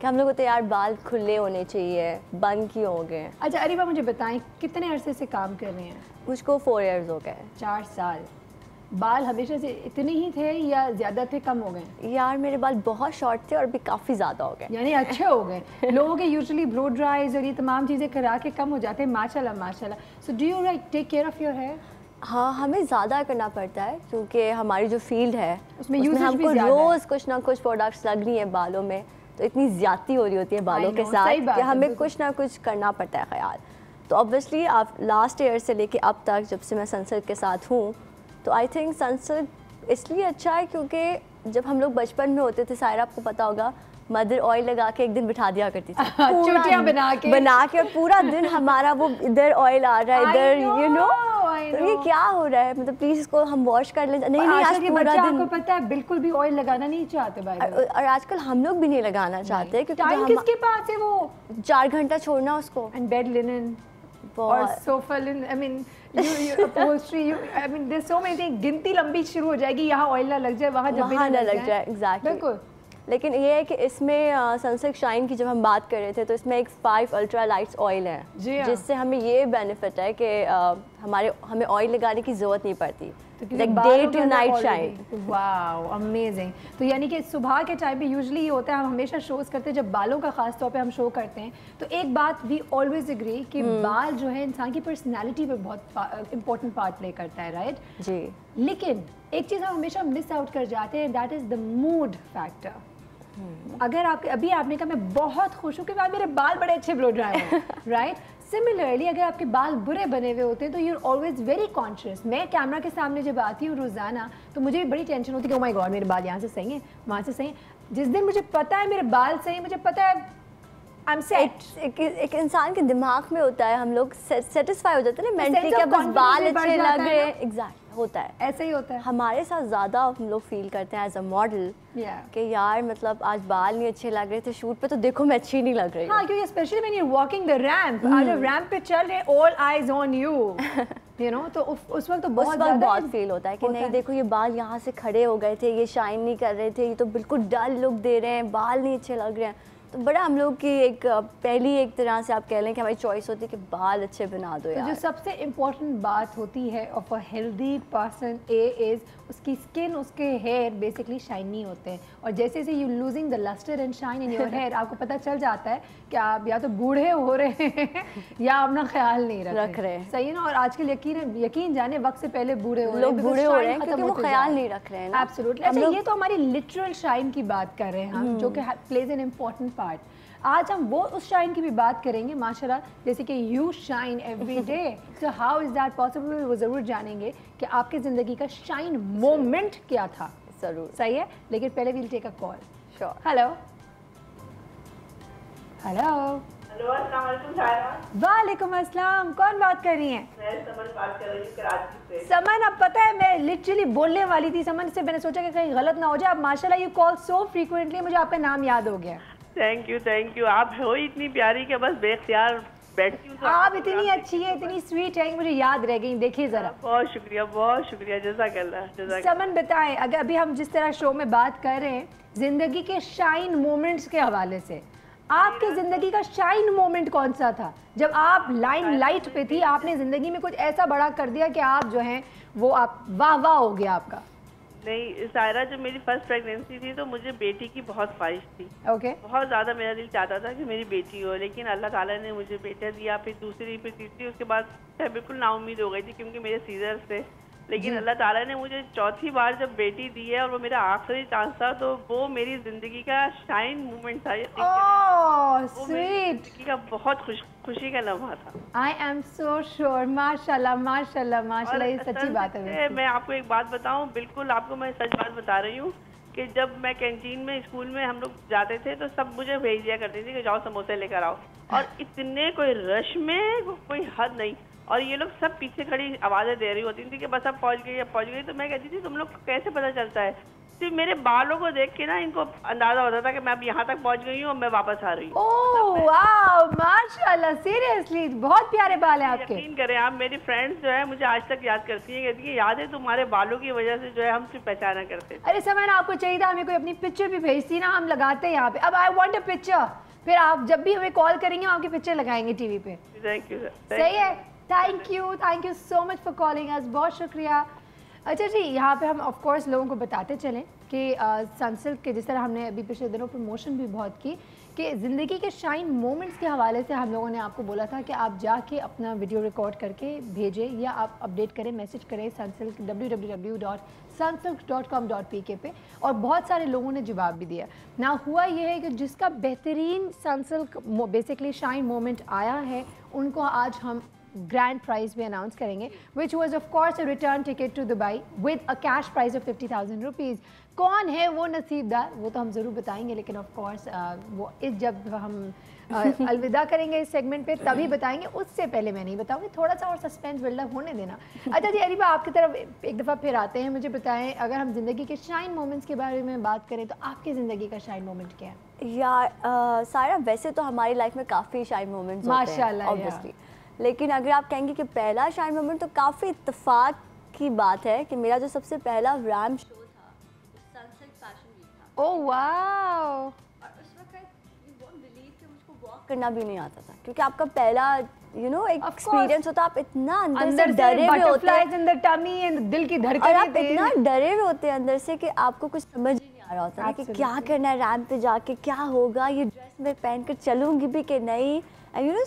کہ ہم لوگ ہوتے یار بال کھلے ہونے چاہیے, بند کیوں ہو گئے. اچھا اریبہ مجھے بتائیں کتنے عرصے سے کام کر رہے ہیں؟ مجھ کو 4 ایئرز ہو گئے. 4 سال. بال ہمیشہ سے اتنے ہی تھے یا زیادہ تھے, کم ہو گئے؟ یار میرے بال بہت شارٹ تھے اور ابھی کافی زیادہ ہو گئے. یعنی اچھے ہو گئے. لوگوں کے یوزلی بلو ڈرائز اور یہ تمام چیزیں کرا کے کم ہو جاتے ہیں, ماشاء اللہ ماشاء اللہ. So do you like take care of your hair? ہاں ہمیں زیادہ کرنا پڑتا ہے کیونکہ ہماری جو فیلڈ ہے اس میں ہم کو روز کچھ نہ کچھ پروڈکٹس لگ رہی ہیں بالوں میں, تو اتنی زیادتی ہو رہی ہوتی ہے بالوں کے ساتھ کہ ہمیں کچھ نہ کچھ کرنا پڑتا ہے خیال. تو اوبویسلی آپ لاسٹ ایئر سے لے کے اب تک جب سے میں سنسلک کے ساتھ ہوں, تو آئی تھنک سنسلک اس لیے اچھا ہے کیونکہ جب ہم لوگ بچپن میں ہوتے تھے, سائرہ آپ کو پتا ہوگا, مدر آئل لگا کے ایک دن بٹھا دیا کرتی تھی چوٹیاں بنا کے, اور پورا دن ہمارا وہ ادھر آئل آ رہا ہے, ادھر یو نو, تو یہ کیا ہو رہا ہے, مطلب پلیز اس کو ہم واش کر لیں. نہیں آج پورا دن, آپ کو پتہ ہے بالکل بھی آئل لگانا نہیں چاہتے بھائی, اور آج کل ہم لوگ بھی نہیں لگانا چاہتے کیونکہ ٹائم کس کے پاس ہے, وہ 4 گھنٹہ چھوڑنا اس کو. اینڈ بیڈ لینن اور sofa linen, I mean you upholstery, I mean there's so many things, گنتی لمبی شروع ہو جائے گی, یہاں آئل نہ لگ جائے, وہاں جب بھی نہ لگ جائے. ایگزیکٹلی. بالکل. لیکن یہ ہے کہ اس میں سنسلک شائن کی جب ہم بات کر رہے تھے تو اس میں ایک 5 الٹرا لائٹس آئل ہے, جس سے ہمیں یہ بینیفٹ ہے کہ ہمیں آئل لگانے کی ضرورت نہیں پڑتی, like day to night shine. Wow amazing. تو یعنی کہ صبح کے ٹائم پہ یوزلی یہ ہوتا ہے, ہم ہمیشہ شوز کرتے ہیں جب بالوں کا خاص طور پہ ہم شو کرتے ہیں, تو ایک بات وی آلویز اگری کہ بال جو ہے انسان کی پرسنالٹی پہ بہت امپورٹنٹ پارٹ پلے کرتا ہے, رائٹ؟ جی. لیکن ایک چیز ہم ہمیشہ مس آؤٹ کر جاتے ہیں, that is the mood factor. اگر آپ ابھی آپ نے کہا میں بہت خوش ہوں کہ میرے بال بڑے اچھے بلو ڈرائی ہیں, رائٹ؟ سملرلی اگر آپ کے بال برے بنے ہوئے ہوتے ہیں تو you are always very conscious. میں کیمرہ کے سامنے جب آتی ہوں روزانہ تو مجھے بھی بڑی ٹینشن ہوتی ہے کہ او مائی گاڈ میرے بال یہاں سے صحیح ہیں, وہاں سے صحیح ہیں. جس دن مجھے پتا ہے میرے بال صحیح ہیں, مجھے پتا ہے آئی ایم سیٹ. ایک انسان کے دماغ میں ہوتا ہے, ہم لوگ سیٹسفائی ہو جاتے ہیں نا مینٹلی کہ بس بال اچھے لگ رہے ہیں. ایگزیکٹ ہوتا ہے, ایسا ہی ہوتا ہے. ہمارے ساتھ زیادہ ہم لوگ فیل کرتے ہیں ایز اے ماڈل کہ یار مطلب آج بال نہیں اچھے لگ رہے تھے شوٹ پہ, تو دیکھو میں اچھی نہیں لگ رہی. ہاں کیونکہ especially when you are walking the ramp, آپ جب ریمپ پہ چل رہے ہیں, all eyes on you, you know, تو اس وقت تو بہت فیل ہوتا ہے کہ نہیں دیکھو یہ بال یہاں سے کھڑے ہو گئے تھے, یہ شائن نہیں کر رہے تھے, یہ تو بالکل ڈل لک دے رہے ہیں, بال نہیں اچھے لگ رہے ہیں. تو بڑا ہم لوگ کی ایک پہلی ایک طرح سے آپ کہہ لیں کہ ہماری چوائس ہوتی ہے کہ بال اچھے بنا دو یار. جو سب سے امپورٹنٹ بات ہوتی ہے of a healthy person is اس کی اسکن, اس کے ہیئر بیسکلی شائنی ہوتے ہیں, اور جیسے جیسے you losing the lustre and shine in your hair, آپ کو پتہ چل جاتا ہے کہ آپ یا تو بوڑھے ہو رہے ہیں یا اپنا خیال نہیں رکھ رہے ہیں. صحیح ہے نا. اور آج کل یقین جانے وقت سے پہلے بوڑھے ہو رہے ہیں, لوگ بوڑھے ہو رہے ہیں کیونکہ وہ خیال نہیں رکھ رہے ہیں. ایبسولوٹلی. اچھا یہ تو ہماری لٹرل شائن کی بات کر رہے ہیں ہم, جو کہ پلیز این امپورٹنٹ پارٹ. آج ہم وہ اس شائن کی بھی بات کریں گے ماشاءاللہ, جیسے کہ you shine every day. So how is that possible, وہ ضرور جانیں گے کہ آپ کی زندگی کا شائن مومنٹ کیا تھا. ضرور. صحیح ہے, لیکن پہلے ویل ٹیک اے کال. شیور. Hello hello. ہیلو السلام علیکم سائرہ. وعلیکم السلام, کون بات کر رہی ہیں؟ میں سمن بات کر رہی ہوں کراچی سے. سمن, اب پتہ ہے میں لٹرلی بولنے والی تھی سمن سے, میں نے سوچا کہ کہیں غلط نہ ہو جائے. اب ماشاءاللہ یو کال سو فریکوینٹلی, مجھے آپ کا نام یاد ہو گیا. Thank you. آپ ہو اتنی پیاری کہ بس بے اختیار بیٹھتی ہوں. آپ اتنی اچھی ہے, اتنی سویٹ ہے, مجھے یاد رہ گئی. دیکھیے ذرا. بہت شکریہ, جزاک اللہ. سمن بتائیں, اگر ابھی ہم جس طرح شو میں بات کر رہے ہیں زندگی کے شائن مومنٹس کے حوالے سے, آپ کی زندگی کا شائن مومنٹ کون سا تھا جب آپ لائن لائٹ پہ تھی, آپ نے زندگی میں کچھ ایسا بڑا کر دیا کہ آپ جو ہیں وہ آپ واہ واہ ہو گیا آپ کا؟ نہیں سائرہ, جب میری فرسٹ پریگنینسی تھی تو مجھے بیٹی کی بہت خواہش تھی. اوکے. بہت زیادہ میرا دل چاہتا تھا کہ میری بیٹی ہو, لیکن اللہ تعالیٰ نے مجھے بیٹا دیا. پھر دوسری, پھر تیسری, اس کے بعد میں بالکل نا امید ہو گئی تھی کیونکہ میرے سیزرز تھے. لیکن اللہ تعالیٰ نے مجھے چوتھی بار جب بیٹی دی ہے, اور وہ میرا آخری چانس تھا, تو وہ میری زندگی کا شائن مومنٹ تھا. اوہ سویٹ. زندگی کا بہت خوشی کا لمحہ تھا. I am so sure. ماشاءاللہ ماشاءاللہ ماشاءاللہ, یہ سچی بات ہے. میں آپ کو ایک بات بتاؤں, بالکل آپ کو میں سچ بات بتا رہی ہوں کہ جب میں کینٹین میں اسکول میں ہم لوگ جاتے تھے تو سب مجھے بھیج دیا کرتی تھی کہ جاؤ سموسے لے کر آؤ, اور اتنے کوئی رش میں کوئی حد نہیں, اور یہ لوگ سب پیچھے کھڑی آوازیں دے رہی ہوتی تھی کہ بس اب پہنچ گئی. تو میں کہتی تھی تم لوگ کیسے پتہ چلتا ہے؟ صرف میرے بالوں کو دیکھ کے نا ان کو اندازہ ہوتا تھا کہ میں اب یہاں تک پہنچ گئی ہوں اور میں واپس آ رہی ہوں. اوہ واو ماشاءاللہ, سیریسلی بہت پیارے بال ہیں آپ کے. یقین کریں آپ, میری فرینڈس جو ہے مجھے آج تک یاد کرتی ہیں, کہتی ہیں یاد ہے تمہارے بالوں کی وجہ سے جو ہے ہم صرف پہچانا کرتے. ارے سمانا آپ کو چاہیے تھا ہمیں کوئی اپنی پکچر بھی بھیجتی نا, ہم لگاتے ہیں یہاں پہ. اب آئی وانٹ اے پکچر, پھر آپ جب بھی ہمیں کال کریں گے آپ کی پکچر لگائیں گے ٹی وی پہ. Thank you sir. صحیح ہے, thank you so much for calling us, بہت شکریہ. اچھا جی, یہاں پہ ہم آف کورس لوگوں کو بتاتے چلیں کہ سنسلک کے جس طرح ہم نے ابھی پچھلے دنوں پروموشن بھی بہت کی کہ زندگی کے شائن مومنٹس کے حوالے سے ہم لوگوں نے آپ کو بولا تھا کہ آپ جا کے اپنا ویڈیو ریکارڈ کر کے بھیجیں یا آپ اپڈیٹ کریں, میسج کریں سنسلک www.sunsilk.com.pk پہ, اور بہت سارے لوگوں نے جواب بھی دیا. نا ہوا یہ ہے کہ جس کا بہترین سنسلک بیسکلی شائن مومنٹ آیا ہے ان کو آج ہم گرینڈ پرائز بھی اناؤنس کریں گے, which was of course a return ticket to Dubai with a cash prize of 50,000 rupees. کون ہے وہ نصیب دار وہ تو ہم ضرور بتائیں گے, لیکن آف کورس وہ جب ہم الوداع کریں گے اس سیگمنٹ پہ تبھی بتائیں گے, اس سے پہلے میں نہیں بتاؤں گی, تھوڑا سا اور سسپینس بلڈ اپ ہونے دینا. اچھا جی اریبہ آپ کی طرف ایک دفعہ پھر آتے ہیں, مجھے بتائیں اگر ہم زندگی کے شائن مومنٹس کے بارے میں بات کریں تو آپ کی زندگی کا شائن مومنٹ کیا ہے؟ یار سارا ویسے تو ہماری لائف میں کافی شائن مومنٹس ہوتے ہیں ماشاءاللہ, obviously, لیکن اگر آپ کہیں گے کہ پہلا شائن مومنٹ تو کافی اتفاق کی بات ہے کہ میرا جو سب سے پہلا ریم شو تھا سنسلک فیشن ویک تھا. اوہ واو. اور اس وقت یو وونٹ بلیو کہ مجھ کو واک کرنا بھی نہیں آتا تھا, کیونکہ آپ کا پہلا ایک ایکسپیرینس ہوتا, آپ اتنا اندر سے ڈرے ہوئے ہوتے ہیں, دل کی اور آپ اتنا ڈرے ہوئے ہوتے ہیں اندر سے کہ آپ کو کچھ سمجھ ہی نہیں آ رہا ہوتا کہ کیا کرنا ہے ریمپ پہ جا کے, کیا ہوگا, یہ ڈریس میں پہن کر چلوں گی بھی کہ نہیں.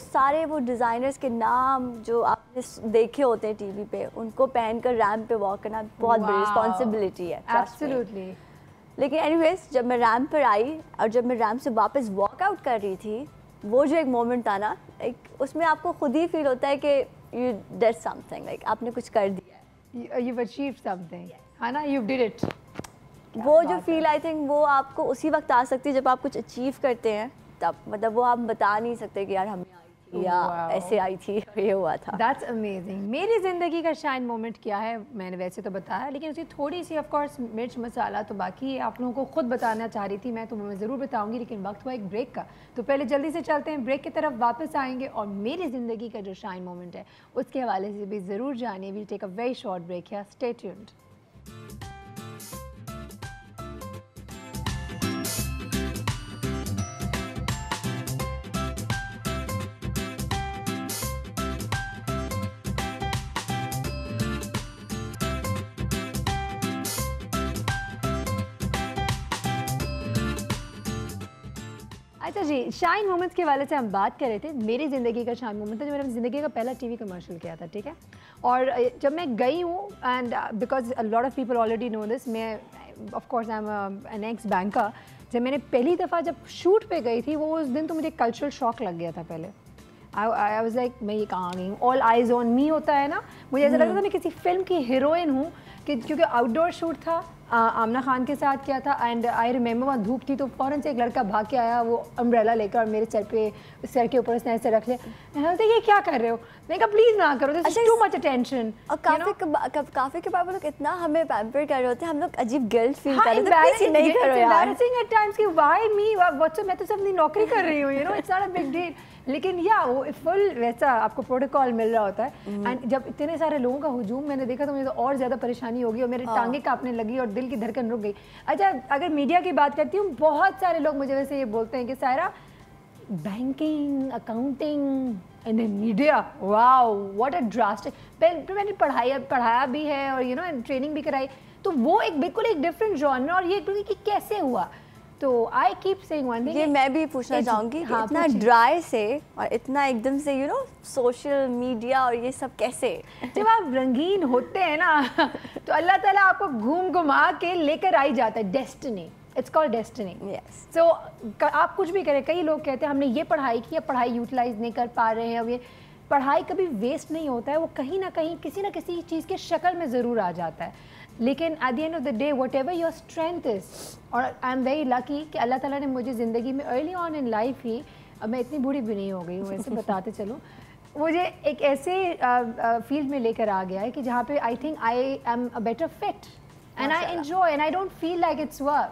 سارے وہ ڈیزائنرز کے نام جو آپ نے دیکھے ہوتے ہیں ٹی وی پہ, ان کو پہن کر ریمپ پہ واک کرنا بہت بڑی رسپانسبلٹی ہے. ایبسلیوٹلی. لیکن اینی ویز جب میں ریمپ پر آئی اور جب میں ریمپ سے واپس واک آؤٹ کر رہی تھی, وہ جو ایک مومنٹ تھا نا, اس میں آپ کو خود ہی فیل ہوتا ہے کہ you did some thing, like آپ نے کچھ کر دیا ہے, یو اچیوڈ سم تھنگ, ہے نا, یو ڈیڈ اٹ. وہ جو فیل آئی تھنک وہ آپ کو اسی وقت آ سکتی ہے جب آپ کچھ اچیو کرتے ہیں, تب مطلب وہ آپ بتا نہیں سکتے کہ یار ہمیں آئی تھی یا ایسے آئی تھی, یہ ہوا تھا. That's amazing. میری زندگی کا شائن مومنٹ کیا ہے میں نے ویسے تو بتایا, لیکن اسی تھوڑی سی آف کورس مرچ مسالہ تو باقی آپ لوگوں کو خود بتانا چاہ رہی تھی میں, تو میں ضرور بتاؤں گی, لیکن وقت ہوا ایک بریک کا, تو پہلے جلدی سے چلتے ہیں بریک کی طرف, واپس آئیں گے اور میری زندگی کا جو شائن مومنٹ ہے اس کے حوالے سے بھی ضرور جانیے. We'll take a very short break here, stay tuned. اچھا جی, شائن مومنٹس کے حوالے سے ہم بات کر رہے تھے. میری زندگی کا شائن مومنٹ تھا جو میں نے زندگی کا پہلا ٹی وی کمرشل کیا تھا, ٹھیک ہے, اور جب میں گئی ہوں and because lot of people already know this, میں of course I am an ex banker. جب میں نے پہلی دفعہ جب شوٹ پہ گئی تھی وہ اس دن تو مجھے کلچرل شاک لگ گیا تھا. پہلے آئی واز لائک میں یہ کہاں گئی ہوں, آل آئیز آن می ہوتا ہے نا, مجھے ایسا لگتا تھا میں کسی فلم کی ہیروئن ہوں, کہ کیونکہ آؤٹ ڈور شوٹ تھا, آمنہ خان کے ساتھ کیا تھا, اینڈ آئی ریممبر وہاں دھوپ تھی تو فوراً سے ایک لڑکا بھاگ کے آیا, وہ امبریلا لے کر, اور میرے سر کے اوپر اس نے ایسے رکھ لیا. میں نے کہا یہ کیا کر رہے ہو, میں نے کہا پلیز نہ کرو, دس از ٹو مچ اٹینشن. اور کافی کے بعد وہ لوگ اتنا ہمیں پیمپر کر رہے ہوتے ہیں, ہم لوگ عجیب گلٹ فیل کر رہے ہیں, پلیز نہیں کرو یار. embarrassing at times کہ why me, what's up, میں تو صرف اپنی نوکری کر رہی ہوں, it's not a big deal. لیکن وہ فل ویسا آپ کو پروٹوکال مل رہا ہوتا ہے, اینڈ جب اتنے سارے لوگوں کا ہجوم میں نے دیکھا تو مجھے تو اور زیادہ پریشانی ہوگی, اور میرے ٹانگیں کانپنے لگی اور دل کی دھڑکن رک گئی. اچھا اگر میڈیا کی بات کرتی ہوں, بہت سارے لوگ مجھے ویسے یہ بولتے ہیں کہ Saira banking, accounting and then media, wow what a drastic. میں نے پڑھایا بھی ہے اور ٹریننگ بھی کرائی, تو وہ ایک بالکل ایک ڈفرینٹ جانر, اور یہ کہ کیسے ہوا. تو I keep seeing one thing, یہ میں بھی پوچھنا چاہوں گی کہ اتنا ڈرائی سے اور اتنا ایک دم سے سوشل میڈیا اور یہ سب کیسے, جب آپ رنگین ہوتے ہیں نا تو اللہ تعالیٰ آپ کو گھوم گھما کے لے کر آئی جاتا ہے. Destiny, it's called destiny. So آپ کچھ بھی کریں, کئی لوگ کہتے ہیں ہم نے یہ پڑھائی کی, پڑھائی یوٹیلائز نہیں کر پا رہے ہیں. اب یہ پڑھائی کبھی ویسٹ نہیں ہوتا ہے, وہ کہیں نہ کہیں کسی نہ کسی چیز کے شکل میں ضرور آ جاتا ہے. لیکن at the end of the day whatever your strength is, اور آئی ایم ویری لکی کہ اللہ تعالیٰ نے مجھے زندگی میں ارلی آن ان لائف ہی, اب میں اتنی بوڑھی بھی نہیں ہو گئی ہوں ایسے بتاتے چلوں, مجھے ایک ایسے فیلڈ میں لے کر آ گیا ہے کہ جہاں پہ I think I am a better fit and I enjoy and I don't feel like it's work.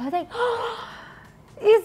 I was like, is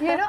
you know,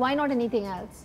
why not anything else?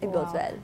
it goes well.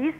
20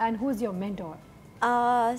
and who's your mentor?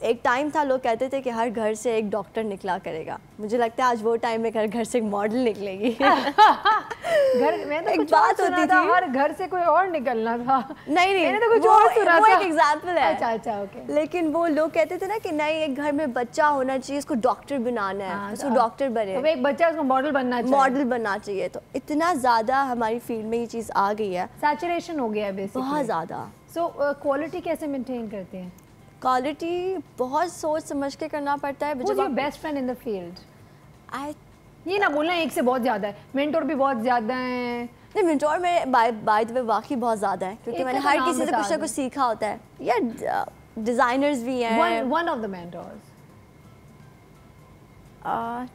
ایک time تھا لوگ کہتے تھے کہ ہر گھر سے ایک doctor نکلا کرے گا. مجھے لگتا ہے آج وہ ٹائم ہے کہ ہر گھر سے ایک ماڈل نکلے گی. ایک بات ہوتی تھی ہر گھر سے کوئی اور نکلنا تھا. نہیں وہ ایک ایگزامپل ہے. اچھا اوکے. لیکن وہ لوگ کہتے تھے نا کہ نہیں ایک گھر میں بچہ ہونا چاہیے, اس کو ڈاکٹر بنانا ہے, اس کو ڈاکٹر بنے, ایک بچہ اس کو ماڈل بننا چاہیے. تو اتنا زیادہ ہماری فیلڈ میں یہ چیز آ گئی ہے, سیچوریشن ہو گیا ہے بیسیکلی بہت زیادہ. سو کوالٹی کیسے مینٹین کرتے ہیں؟ کوالٹی بہت سوچ سمجھ کے کرنا پڑتا ہے. Who's your best friend in the field? یہ نہ بولنا ایک سے بہت زیادہ ہے, مینٹور بھی بہت زیادہ ہیں. نہیں مینٹور میں بائی دی وے واقعی بہت زیادہ ہے, کیونکہ میں نے ہر کسی سے کچھ نہ کچھ سیکھا ہوتا ہے. یا ڈیزائنرز بھی ہیں. One of the mentors.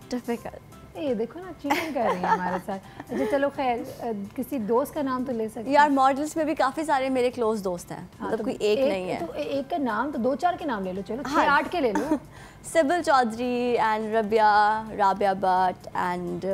Difficult. یہ دیکھو نا چیٹنگ کر رہی ہیں ہمارے ساتھ. اچھا چلو خیر, کسی دوست کا نام تو لے سکتے ہیں. یار ماڈلس میں بھی کافی سارے میرے کلوز دوست ہیں, مطلب کوئی ایک نہیں ہے. تو ایک کا نام تو 2-4 کے نام لے لو, چلو 6-8 کے لے لو. سبل چودھری اینڈ رابعہ بٹ اینڈ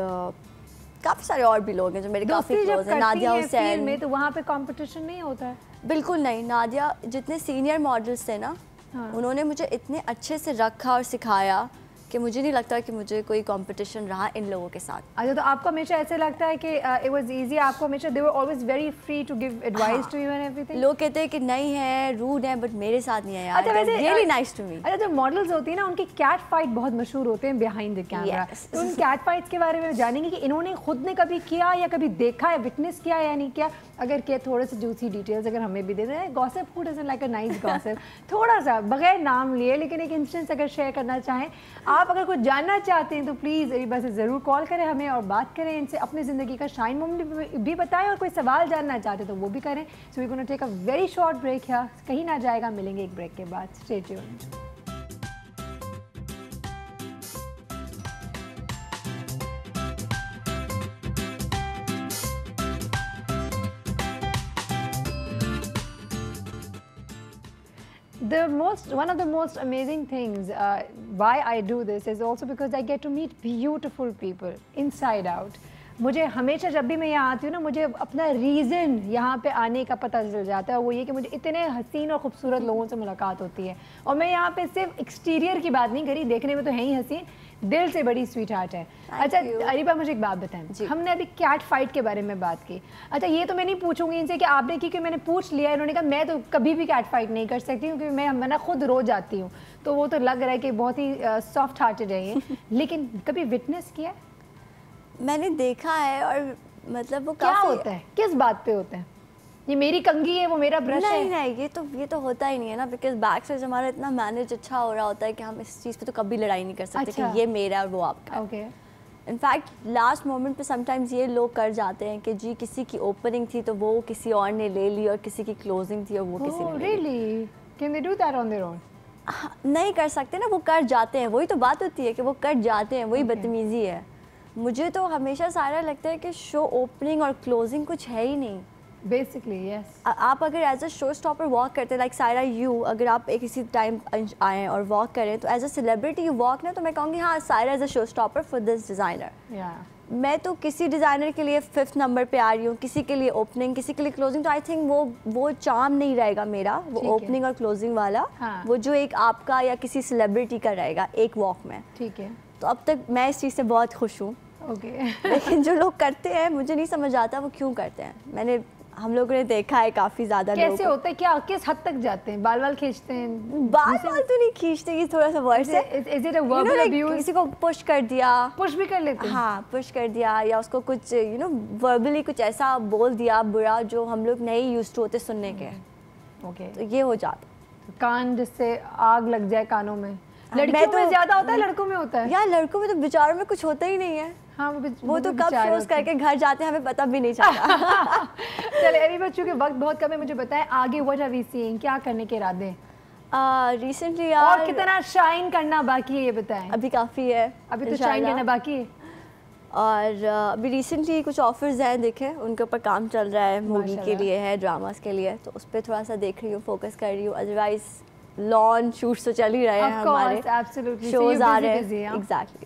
کافی سارے اور بھی لوگ ہیں جو میرے کافی کلوز ہیں. نادیہ حسین میں تو وہاں پہ کمپٹیشن نہیں ہوتا ہے بالکل نہیں. نادیہ جتنے سینئر ماڈلس تھے نا, انہوں نے مجھے اتنے اچھے سے رکھا اور سکھایا کہ مجھے نہیں لگتا کہ مجھے کوئی کمپٹیشن رہا ان لوگوں کے ساتھ. اچھا تو آپ کو ہمیشہ ایسے لگتا ہے کہ اٹ واز ایزی, آپ کو ہمیشہ they were always very free to give advice to you and everything? لوگ کہتے ہیں کہ نہیں ہے, روڈ ہے, بٹ میرے ساتھ نہیں ہے یار. Really nice to me. اچھا جو ماڈلز ہوتی ہیں نا, ان کی کیٹ فائٹ بہت مشہور ہوتے ہیں بیہائنڈ دی کیمرہ. تو ان کیٹ فائٹس کے بارے میں جانیں گے کہ انہوں نے خود نے کبھی کیا یا کبھی دیکھا ہے, وٹنس کیا یا نہیں کیا. اگر کیا تھوڑے سے جوسی ڈیٹیلز اگر ہمیں بھی دے دیں. گاسپ who doesn't like a nice گاسپ, تھوڑا سا بغیر نام لیے لیکن ایک انسٹنس اگر شیئر کرنا چاہیں آپ, اگر کچھ جاننا چاہتے ہیں تو پلیز ایبا سے ضرور کال کریں ہمیں اور بات کریں ان سے, اپنی زندگی کا شائن مومنٹ بھی بتائیں, اور کوئی سوال جاننا چاہتے تو وہ بھی کریں. سو وی گونا ٹیک اے ویری شارٹ بریک. کہیں نہ جائے گا, ملیں گے ایک بریک کے بعد. Stay tuned. One of the most amazing things why I do this is also because I get to meet beautiful people inside out. مجھے ہمیشہ جب بھی میں یہاں آتی ہوں نا, مجھے اپنا ریزن یہاں پہ آنے کا پتہ چل جاتا ہے. وہ یہ کہ مجھے اتنے حسین اور خوبصورت لوگوں سے ملاقات ہوتی ہے, اور میں یہاں پہ صرف ایکسٹیریئر کی بات نہیں کری, دیکھنے میں تو ہے ہی حسین, دل سے بڑی سویٹ ہارٹ ہے. اچھا اریبہ مجھے ایک بات بتائیں, ہم نے ابھی کیٹ فائٹ کے بارے میں بات کی. اچھا یہ تو میں نہیں پوچھوں گی ان سے کہ آپ نے کی, کہ میں نے پوچھ لیا. انہوں نے کہا میں تو کبھی بھی کیٹ فائٹ نہیں کر سکتی کیونکہ میں نا خود رو جاتی ہوں. تو وہ تو لگ رہا ہے کہ بہت ہی سافٹ ہارٹڈ ہے یہ. لیکن کبھی وٹنس کیا ہے؟ میں نے دیکھا ہے. اور مطلب وہ کیا ہوتا ہے, کس بات پہ ہوتا ہے؟ یہ میری کنگھی ہے, وہ میرا برش ہے. نہیں یہ تو ہوتا ہی نہیں ہے نا, بیکاز بیک سے ہمارا اتنا مینیج اچھا ہو رہا ہوتا ہے کہ ہم اس چیز پہ تو کبھی لڑائی نہیں کر سکتے کہ یہ میرا اور وہ آپ کا. اوکے. انفیکٹ لاسٹ مومنٹ پہ سم ٹائمز یہ لوگ کر جاتے ہیں کہ جی کسی کی اوپننگ تھی تو وہ کسی اور نے لے لی, اور کسی کی کلوزنگ تھی اور وہ کسی نے لے لی. Really? Can they do that on their own? نہیں کر سکتے نا, وہ کر جاتے ہیں. وہی تو بات ہوتی ہے کہ وہ کر جاتے ہیں, وہی بدتمیزی ہے. مجھے تو ہمیشہ سارا لگتا ہے کہ شو اوپننگ اور کلوزنگ کچھ ہے ہی نہیں بیسکلی. یس, آپ اگر ایز اے شو اسٹاپر واک کرتے ہیں, لائک سائرا یو, اگر آپ ایک کسی ٹائم آئیں اور واک کریں تو as a celebrity you walk نا, تو میں کہوں گی ہاں Saira as a show stopper for this designer. میں تو کسی ڈیزائنر کے لیے 5th نمبر پہ آ رہی ہوں, کسی کے لیے اوپننگ, کسی کے لیے کلوزنگ. تو آئی تھنک وہ چارم نہیں رہے گا میرا, وہ اوپننگ اور کلوزنگ والا, وہ جو ایک آپ کا یا کسی سیلیبریٹی کا رہے گا ایک واک میں. ٹھیک ہے. تو اب تک میں اس چیز سے بہت خوش ہوں. اوکے. لیکن جو لوگ کرتے ہیں مجھے نہیں سمجھ آتا وہ کیوں کرتے ہیں. ہم لوگوں نے دیکھا ہے کافی زیادہ لوگ. کیسے ہوتا ہے, کیا کس حد تک جاتے ہیں؟ بال کھینچتے ہیں؟ بال تو نہیں کھینچتے, یہ تھوڑا سا ورڈ ہے. کسی کو پش کر دیا, پش بھی کر لیتے ہیں. ہاں پش کر دیا, یا اس کو کچھ وربلی کچھ ایسا بول دیا برا جو ہم لوگ نہیں یوز ٹو ہوتے سننے کے. اوکے. تو یہ ہو جاتا. کان جس سے آگ لگ جائے کانوں میں. لڑکیوں میں زیادہ ہوتا ہے, لڑکوں میں ہوتا ہے؟ یار لڑکوں میں تو بیچاروں میں کچھ ہوتا ہی نہیں ہے. ہاں وہ تو کب شوز کر کے گھر جاتے ہیں ہمیں پتہ بھی نہیں چلتا. چلے ابھی بچوں کے وقت بہت کم ہے, مجھے بتائیں آگے what are we seeing, کیا کرنے کے ارادے ہیں ریسنٹلی؟ اور کتنا شائن کرنا باقی ہے یہ بتائیں. ابھی کافی ہے, ابھی تو شائن کرنا باقی ہے. اور ابھی ریسنٹلی کچھ آفرز ہیں, دیکھیں ان کے اوپر کام چل رہا ہے, مووی کے لیے ہے, ڈراماز کے لیے, تو اس پہ تھوڑا سا دیکھ رہی ہوں, فوکس کر رہی ہوں. ادروائز لانچ شوٹس تو چل ہی رہے ہیں, ہمارے شوز آ رہے ہیں. Exactly.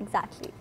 Exactly.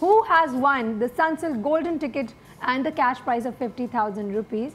Who has won the Sunsilk golden ticket and the cash prize of 50,000 rupees?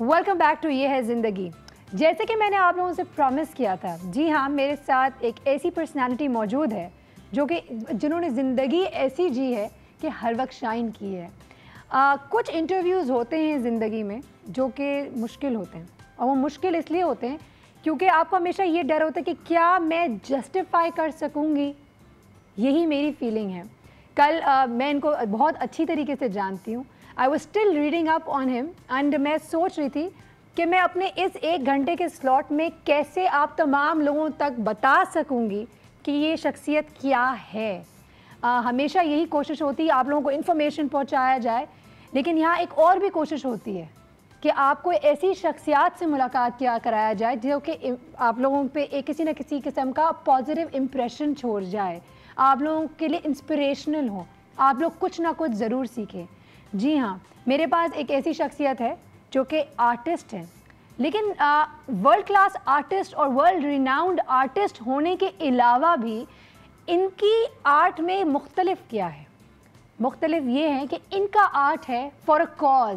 Welcome back to یہ ہے زندگی. جیسے کہ میں نے آپ لوگوں سے پرومس کیا تھا, جی ہاں میرے ساتھ ایک ایسی پرسنالٹی موجود ہے جنہوں نے زندگی ایسی جی ہے کہ ہر وقت شائن کی ہے. کچھ انٹرویوز ہوتے ہیں زندگی میں جو کہ مشکل ہوتے ہیں, اور وہ مشکل اس لیے ہوتے ہیں کیونکہ آپ کو ہمیشہ یہ ڈر ہوتا ہے کہ کیا میں جسٹیفائی کر سکوں گی. یہی میری فیلنگ ہے. کل میں ان کو بہت اچھی طریقے سے جانتی ہوں. I was still reading up on him and میں سوچ رہی تھی کہ میں اپنے اس 1 گھنٹے کے سلاٹ میں کیسے آپ تمام لوگوں تک بتا سکوں گی کہ یہ شخصیت کیا ہے. ہمیشہ یہی کوشش ہوتی ہے آپ لوگوں کو انفارمیشن پہنچایا جائے, لیکن یہاں ایک اور بھی کوشش ہوتی ہے کہ آپ کو ایسی شخصیات سے ملاقات کرایا جائے جو کہ آپ لوگوں پہ کسی نہ کسی قسم کا پازیٹیو امپریشن چھوڑ جائے, آپ لوگوں کے لیے انسپریشنل ہو, آپ لوگ کچھ نہ کچھ ضرور سیکھیں. جی ہاں, میرے پاس ایک ایسی شخصیت ہے جو کہ آرٹسٹ ہے, لیکن ورلڈ کلاس آرٹسٹ اور ورلڈ ریناؤنڈ آرٹسٹ ہونے کے علاوہ بھی ان کی آرٹ میں مختلف کیا ہے. مختلف یہ ہے کہ ان کا آرٹ ہے for a cause,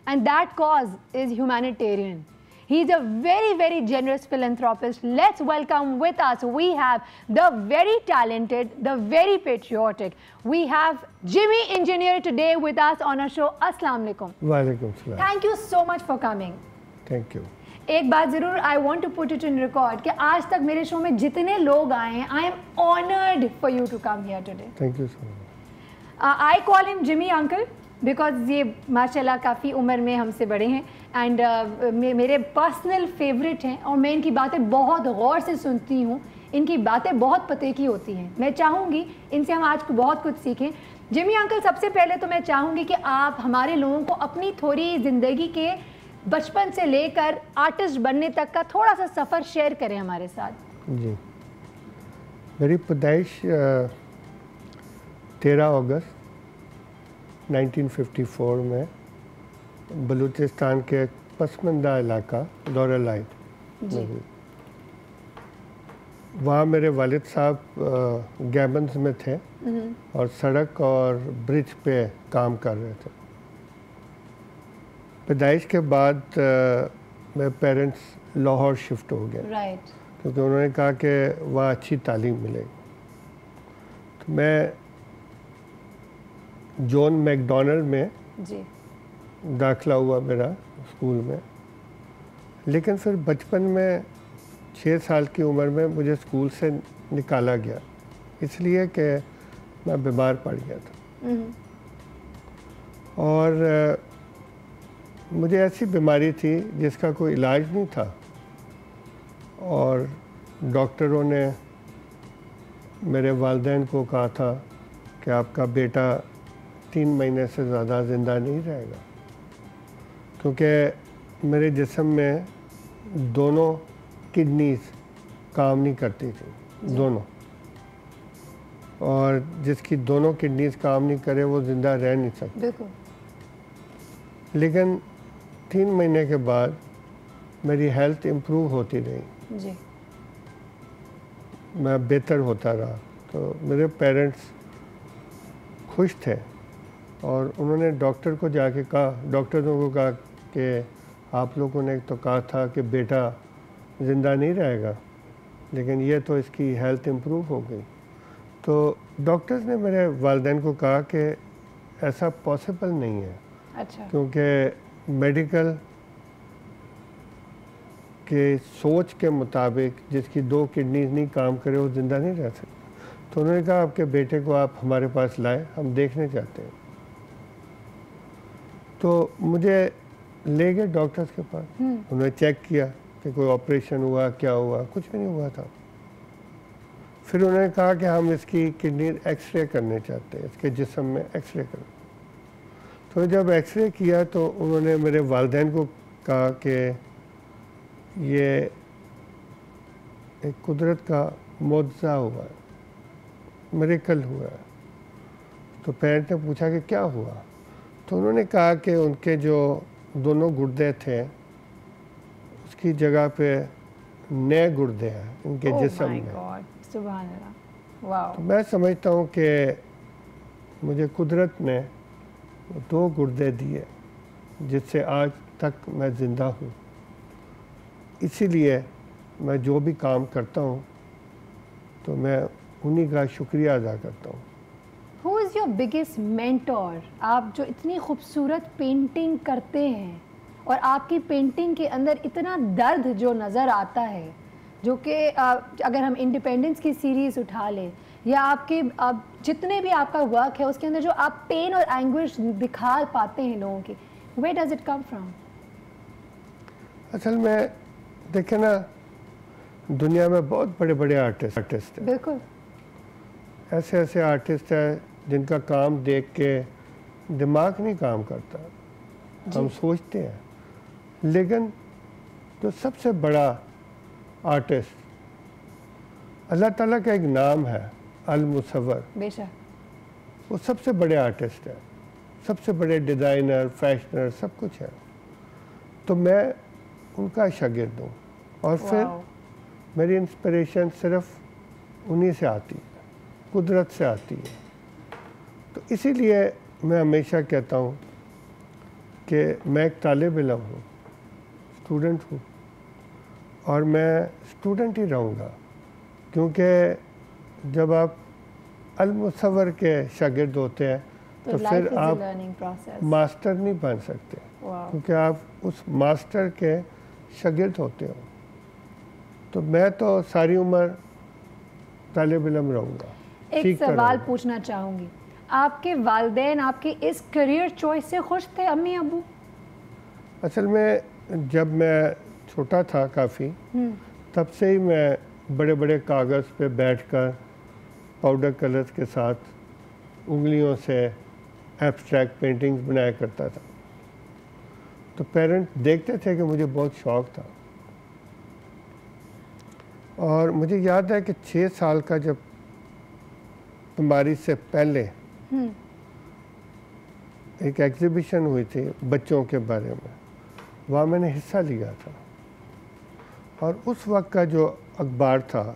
and that cause is humanitarian. He is a very, very generous philanthropist. Let's welcome with us, we have the very talented, the very patriotic. We have Jimmy Engineer today with us on our show. Assalamu alaikum. Wa alaikum salam. Thank you so much for coming. Thank you. ایک بات ضرور I want to put it in record کہ آج تک میرے شو میں جتنے لوگ آئے ہیں I am honored for you to come here today. Thank you so much. I call him Jimmy Uncle because یہ ماشاء اللہ کافی عمر میں ہم سے بڑے ہیں اینڈ میرے پرسنل فیوریٹ ہیں, اور میں ان کی باتیں بہت غور سے سنتی ہوں. ان کی باتیں بہت پتے کی ہوتی ہیں. میں چاہوں گی ان سے ہم آج بہت کچھ سیکھیں. جمی انکل, سب سے پہلے تو میں چاہوں گی کہ آپ ہمارے لوگوں کو اپنی تھوڑی زندگی کے بچپن سے لے کر آرٹسٹ بننے تک کا تھوڑا سا سفر شیئر کریں ہمارے ساتھ. جی, میری پیدائش 13 اگست 1954 میں بلوچستان کے ایک پسماندہ علاقہ دورہ لائٹ میں ہوئی. وہاں میرے والد صاحب گیبنز میں تھے اور سڑک اور برج پہ کام کر رہے تھے. پیدائش کے بعد میرے پیرنٹس لاہور شفٹ ہو گئے کیونکہ انہوں نے کہا کہ وہاں اچھی تعلیم ملے گی. تو میں جون میکڈونلڈ میں داخلہ ہوا میرا اسکول میں, لیکن پھر بچپن میں 6 سال کی عمر میں مجھے اسکول سے نکالا گیا اس لیے کہ میں بیمار پڑ گیا تھا. اور مجھے ایسی بیماری تھی جس کا کوئی علاج نہیں تھا, اور ڈاکٹروں نے میرے والدین کو کہا تھا کہ آپ کا بیٹا 3 مہینے سے زیادہ زندہ نہیں رہے گا, کیونکہ میرے جسم میں دونوں کڈنیز کام نہیں کرتی تھیں دونوں, اور جس کی دونوں کڈنیز کام نہیں کرے وہ زندہ رہ نہیں سکتا. لیکن 3 مہینے کے بعد میری ہیلتھ امپروو ہوتی رہی, میں بہتر ہوتا رہا. تو میرے پیرنٹس خوش تھے اور انہوں نے ڈاکٹر کو جا کے کہا, ڈاکٹروں کو کہا کہ آپ لوگوں نے تو کہا تھا کہ بیٹا زندہ نہیں رہے گا, لیکن یہ تو اس کی ہیلتھ امپروو ہو گئی. تو ڈاکٹرز نے میرے والدین کو کہا کہ ایسا پاسبل نہیں ہے, کیونکہ میڈیکل کے سوچ کے مطابق جس کی 2 کڈنیز نہیں کام کرے وہ زندہ نہیں رہ سکتا. تو انہوں نے کہا آپ کے بیٹے کو آپ ہمارے پاس لائے, ہم دیکھنے چاہتے ہیں. تو مجھے لے گئے ڈاکٹرز کے پاس, انہوں نے چیک کیا کہ کوئی آپریشن ہوا, کیا ہوا, کچھ بھی نہیں ہوا تھا. پھر انہوں نے کہا کہ ہم اس کی کڈنی ایکس رے کرنے چاہتے ہیں, اس کے جسم میں ایکس رے کرنا. تو جب ایکس رے کیا تو انہوں نے میرے والدین کو کہا کہ یہ ایک قدرت کا معجزہ ہوا ہے, میریکل ہوا ہے. تو پیرنٹ نے پوچھا کہ کیا ہوا, تو انہوں نے کہا کہ ان کے جو دونوں گردے تھے اس کی جگہ پہ نئے گردے ہیں ان کے جسم میں. سبحان اللہ. تو میں سمجھتا ہوں کہ مجھے قدرت نے 2 گردے دیے جس سے آج تک میں زندہ ہوں. اسی لیے میں جو بھی کام کرتا ہوں تو میں انہی کا شکریہ ادا کرتا ہوں. Who is your biggest mentor? آپ جو اتنی خوبصورت پینٹنگ کرتے ہیں اور آپ کی پینٹنگ کے اندر اتنا درد جو نظر آتا ہے, جو کہ اگر ہم انڈیپینڈنس کی سیریز اٹھا لیں یا آپ کے جتنے بھی آپ کا ورک ہے اس کے اندر جو آپ پین اور اینگوش دکھا پاتے ہیں لوگوں کی, where does it come from? اصل میں دیکھیں نا, دنیا میں بہت بڑے بڑے آرٹسٹ ہیں. بالکل ایسے ایسے آرٹسٹ ہیں جن کا کام دیکھ کے دماغ نہیں کام کرتا, ہم سوچتے ہیں. لیکن جو سب سے بڑا آرٹسٹ, اللہ تعالیٰ کا ایک نام ہے المصور, بے شک, وہ سب سے بڑے آرٹسٹ ہیں, سب سے بڑے ڈیزائنر, فیشنر, سب کچھ ہے. تو میں ان کا شاگرد ہوں اور پھر میری انسپریشن صرف انہی سے آتی ہے, قدرت سے آتی ہے. تو اسی لیے میں ہمیشہ کہتا ہوں کہ میں ایک طالب علم ہوں, اسٹوڈنٹ ہوں, اور میں اسٹوڈنٹ ہی رہوں گا, کیونکہ جب آپ المصور کے شاگرد ہوتے ہیں تو پھر آپ ماسٹر نہیں بن سکتے, کیونکہ آپ اس ماسٹر کے شاگرد ہوتے ہو. تو میں تو ساری عمر طالب علم رہوں گا. ایک سوال پوچھنا چاہوں گی, آپ کے والدین آپ کے اس کریئر چوائس سے خوش تھے, امی ابو؟ اصل میں جب میں چھوٹا تھا کافی, تب سے ہی میں بڑے بڑے کاغذ پہ بیٹھ کر پاؤڈر کلرز کے ساتھ انگلیوں سے ایبسٹریکٹ پینٹنگز بنایا کرتا تھا. تو پیرنٹ دیکھتے تھے کہ مجھے بہت شوق تھا. اور مجھے یاد ہے کہ 6 سال کا جب بیماری سے پہلے ایک ایگزیبیشن ہوئی تھی بچوں کے بارے میں, وہاں میں نے حصہ لیا تھا. اور اس وقت کا جو اخبار تھا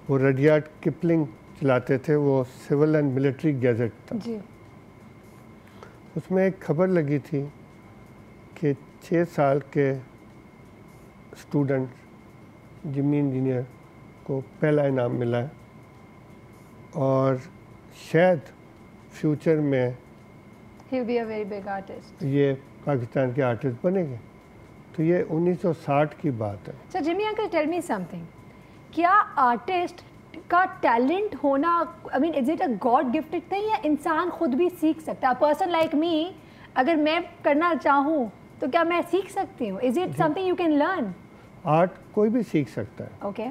وہ رڈیارڈ کپلنگ چلاتے تھے, وہ سول اینڈ ملٹری گیزٹ تھا. اس میں ایک خبر لگی تھی کہ 6 سال کے اسٹوڈنٹ جمی انجینئر کو پہلا انعام ملا ہے, اور شاید فیوچر میں یہ پاکستان کے آرٹسٹ بنے گے. تو یہ 1960 کی بات ہے. Sir Jimmy uncle, tell me something, کیا آرٹسٹ کا ٹیلنٹ ہونا, I mean is it a god gifted thing یا انسان خود بھی سیکھ سکتا ہے؟ پرسن لائک می, اگر میں کرنا چاہوں تو کیا میں سیکھ سکتی ہوں؟ Is it some thing you can learn? Art کوئی بھی سیکھ سکتا ہے, اوکے,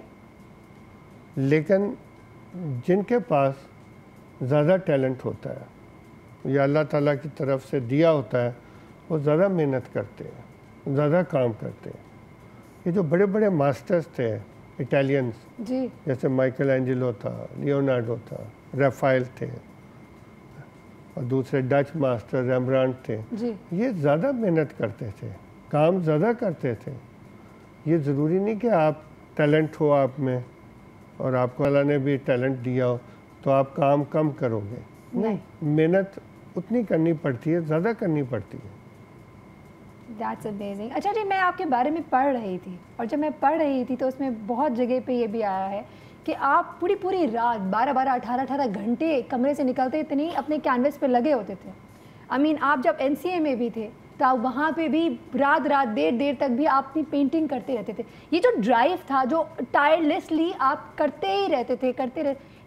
لیکن جن کے پاس زیادہ ٹیلنٹ ہوتا ہے یا اللہ تعالیٰ کی طرف سے دیا ہوتا ہے, وہ زیادہ محنت کرتے ہیں, زیادہ کام کرتے ہیں. یہ جو بڑے بڑے ماسٹرز تھے اٹیلینس, جی, جیسے مائیکل اینجلو تھا, لیونارڈو تھا, ریفائل تھے, اور دوسرے ڈچ ماسٹر ریمبرانٹ تھے, جی, یہ زیادہ محنت کرتے تھے, کام زیادہ کرتے تھے. یہ ضروری نہیں کہ آپ ٹیلنٹ ہو آپ میں اور آپ کو اللہ نے بھی ٹیلنٹ دیا ہو تو آپ کام کم کرو گے. نہیں, محنت اتنی کرنی پڑتی ہے, زیادہ کرنی پڑتی ہے. That's amazing. اچھا جی, میں آپ کے بارے میں پڑھ رہی تھی, اور جب میں پڑھ رہی تھی تو اس میں بہت جگہ پہ یہ بھی آیا ہے کہ آپ پوری رات 12 18 گھنٹے کمرے سے نکلتے اتنی اپنے کینوس پہ لگے ہوتے تھے. آئی مین آپ جب NCA میں بھی تھے تو وہاں پہ بھی رات دیر تک بھی آپ اپنی پینٹنگ کرتے رہتے تھے. یہ جو ڈرائیو تھا, جو ٹائرلیسلی آپ کرتے ہی رہتے تھے,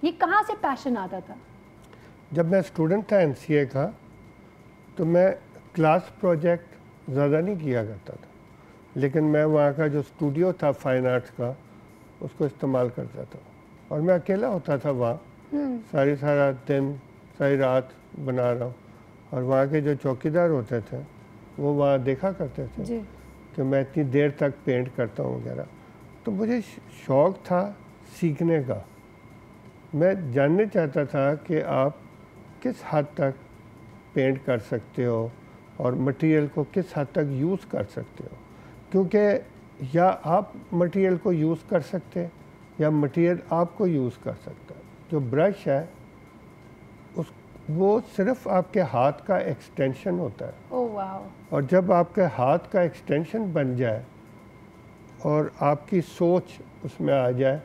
یہ کہاں سے پیشن آتا تھا؟ جب میں اسٹوڈنٹ تھا NCA کا تو میں کلاس پروجیکٹ زیادہ نہیں کیا کرتا تھا, لیکن میں وہاں کا جو اسٹوڈیو تھا فائن آرٹس کا اس کو استعمال کرتا تھا. اور میں اکیلا ہوتا تھا وہاں, سارا دن ساری رات بنا رہا ہوں, اور وہاں کے جو چوکیدار ہوتے تھے وہ وہاں دیکھا کرتے تھے کہ میں اتنی دیر تک پینٹ کرتا ہوں وغیرہ. تو مجھے شوق تھا سیکھنے کا. میں جاننے چاہتا تھا کہ آپ کس حد تک پینٹ کر سکتے ہو اور مٹیریل کو کس حد تک یوز کر سکتے ہو, کیونکہ یا آپ مٹیریل کو یوز کر سکتے یا مٹیریل آپ کو یوز کر سکتا ہے. جو برش ہے وہ صرف آپ کے ہاتھ کا ایکسٹینشن ہوتا ہے. اور جب آپ کے ہاتھ کا ایکسٹینشن بن جائے اور آپ کی سوچ اس میں آ جائے